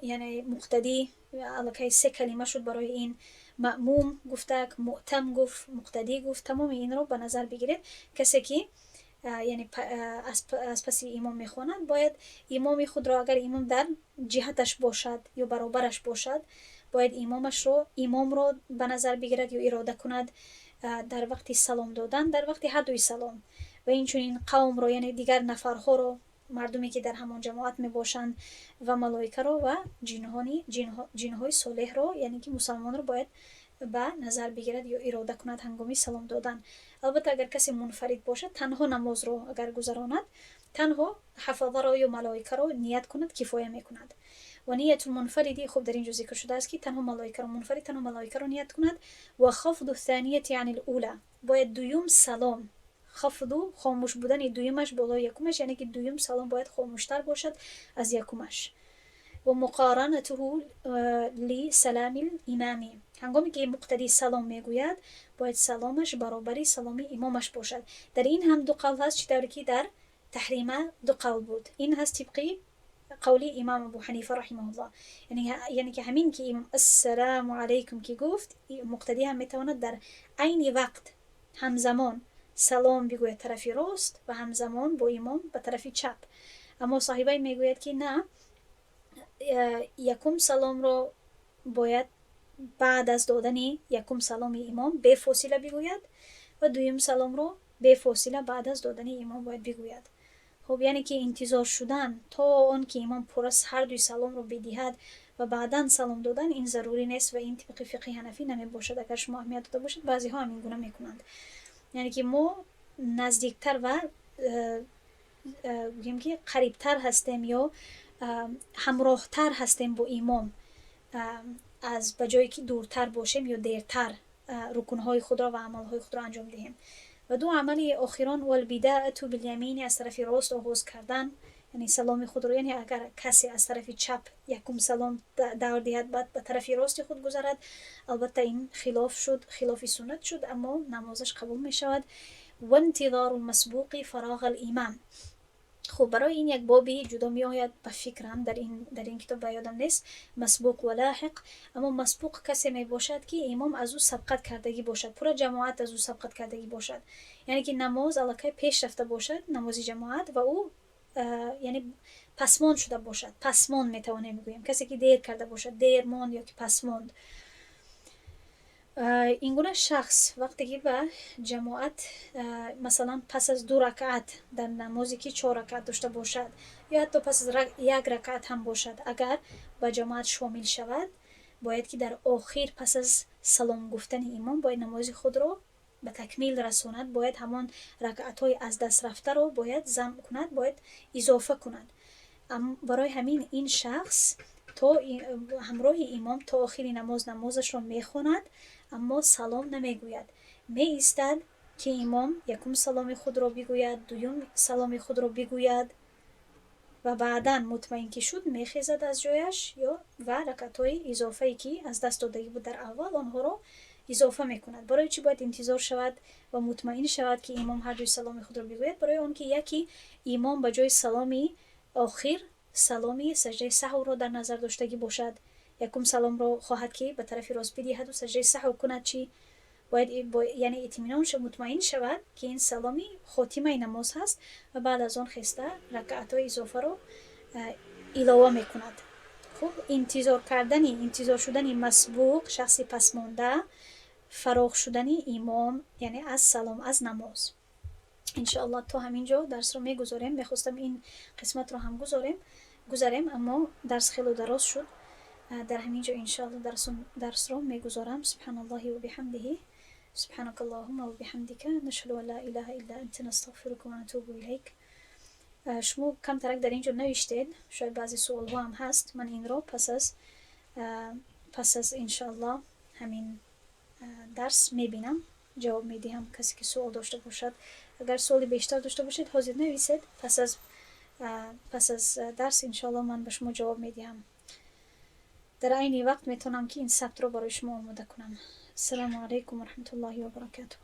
[SPEAKER 1] یعنی مقتدی، الکی 3 کلمه شد برای این. مأموم گفته، مؤتم گفت، مقتدی گفت. تمام این رو به نظر بگیرید. کسی که یعنی از پس امام میخواند، باید امام خود را، اگر امام در جهتش باشد یا برابرش باشد، باید امام رو به نظر بگیرد یا اراده کند در وقت سلام دادن، در وقت هر دوی سلام. و این چنین قوم رو یعنی دیگر نفرها رو، مردمی که در همان جماعت می باشند و ملائکه رو و جنهای صالح رو یعنی که مسلمان رو باید به نظر بگیرد یا اراده کند هنگامی سلام دادن. البته اگر کسی منفرد باشد، تنها نماز رو اگر گذراند، تنها حفظه رو یا ملائکه رو نیت کند کفایه میکند. و نیت منفردی خوب در اینجا ذکر شده است که تنها ملائکه رو، منفرد تنها ملائکه رو نیت کند. و خفض الثانیه یعنی الاولى، باید دویم سلام، خفض و خاموش بودن دویمش بالای یکمش، یعنی که دویم سلام باید خاموشتر باشد از یکمش. و مقارنته لسلام الامامی، هنگامی که مقتدی سلام میگوید، باید سلامش برابری سلام امامش باشد. در این هم دو قول هست، چطوری که در تحریمه 2 قول بود. این هست طبقی قولی امام ابو حنیفه رحمه الله، یعنی که همین که امام السلام علیکم که گفت، مقتدی هم میتواند در عین وقت همزمان سلام بگوید طرفی راست و همزمان با امام به طرفی چپ. اما صاحبای میگوید که نه، یکم سلام رو باید بعد از دادن یکم سلام امام به فاصله بگوید و دویم سلام رو به فاصله بعد از دادن امام باید بگوید. خب یعنی که انتظار شدن تا آن که امام پرس هر دوی سلام رو بدهد و بعداً سلام دادن، این ضروری نیست و این طبق فقه حنفی نمی باشد. اگر شما اهمیت داده باشید، بعضی ها همین گونه میکنند. یعنی که ما نزدیکتر و بگیم که قریبتر هستیم یا همراهتر هستیم با امام از بجایی که دورتر باشیم یا دیرتر رکنهای خود را و عملهای خود را انجام دهیم. و 2 عمل آخران، والبداءة بالیمین، از طرف راست آغاز کردن، یعنی سلام خود را، یعنی اگر کسی از طرف چپ یکم سلام دور دهد بعد به طرف راست خود گذرد، البته این خلاف سنت شد، اما نمازش قبول می شود. و انتظار المسبوق فراغ الامام. خب برای این یک بابی جدا می آید به فکرم، در این کتاب به یادم نیست، مسبوق و لاحق. اما مسبوق کسی می باشد که امام از او سبقت کردگی باشد، پورا جماعت از او سبقت کردگی باشد، یعنی که نماز الکی پیش رفته باشد، نمازی جماعت، و او یعنی پسمان شده باشد. پسمان می توانیم میگوییم کسی که دیر کرده باشد، دیر ماند یا که پسماند. این گونه شخص وقتی که به جماعت مثلا پس از 2 رکعت در نمازی که 4 رکعت داشته باشد یا حتی پس از 1 رکعت هم باشد، اگر به جماعت شامل شود، باید که در آخر پس از سلام گفتن امام باید نماز خود را به تکمیل رساند. باید همان رکعت های از دست رفته را باید ضم کند، باید اضافه کند. برای همین این شخص تا همراه امام تا آخر نمازش را میخواند، اما سلام نمیگوید. می ایستد که امام یکم سلام خود را بگوید، دوم سلام خود را بگوید و بعدا مطمئن که شد میخیزد از جایش و رکعت‌های اضافه‌ای که از دست داده بود در اول آنها را اضافه میکند. برای چی باید انتظار شود و مطمئن شود که امام هر جای سلام خود را بگوید؟ برای آن که یکی امام به جای سلامی آخر سلامی سجده سهو را در نظر داشتگی باشد، یکم سلام را خواهد که به طرف راست بدهد و سجده سهو کند، چی باید یعنی اطمینان شد، مطمئن شود که این سلامی خاتمه نماز هست و بعد از آن خسته رکعت‌های اضافه را علاوه میکند. خب انتظار شدن مسبوق، شخصی پسمانده، فراغ شدن امام یعنی از سلام از نماز. انشاءالله تا همینجا درس رو میگذاریم. میخواستم این قسمت رو هم گذاریم اما درس خیلی دراز شد. در همینجا انشاءالله درس رو میگذارم. سبحان الله و بحمده سبحانك اللهم و بحمدك نشهد ان لا اله الا انت نستغفرك و نتوب الیک. شما کم ترک در اینجا نوشتید، شاید بعضی سوال ها هم هست. من این رو پس از انشاءالله همین درس میبینم، جواب میدیم. کسی که سوال داشته باشد، اگر سوالی بیشتر داشته باشید حاضر نویسید، پس از درس انشاءالله من به شما جواب میدیم. در این وقت میتونم که این ثبت رو برای شما آماده کنم. السلام علیکم و رحمت الله و برکاته.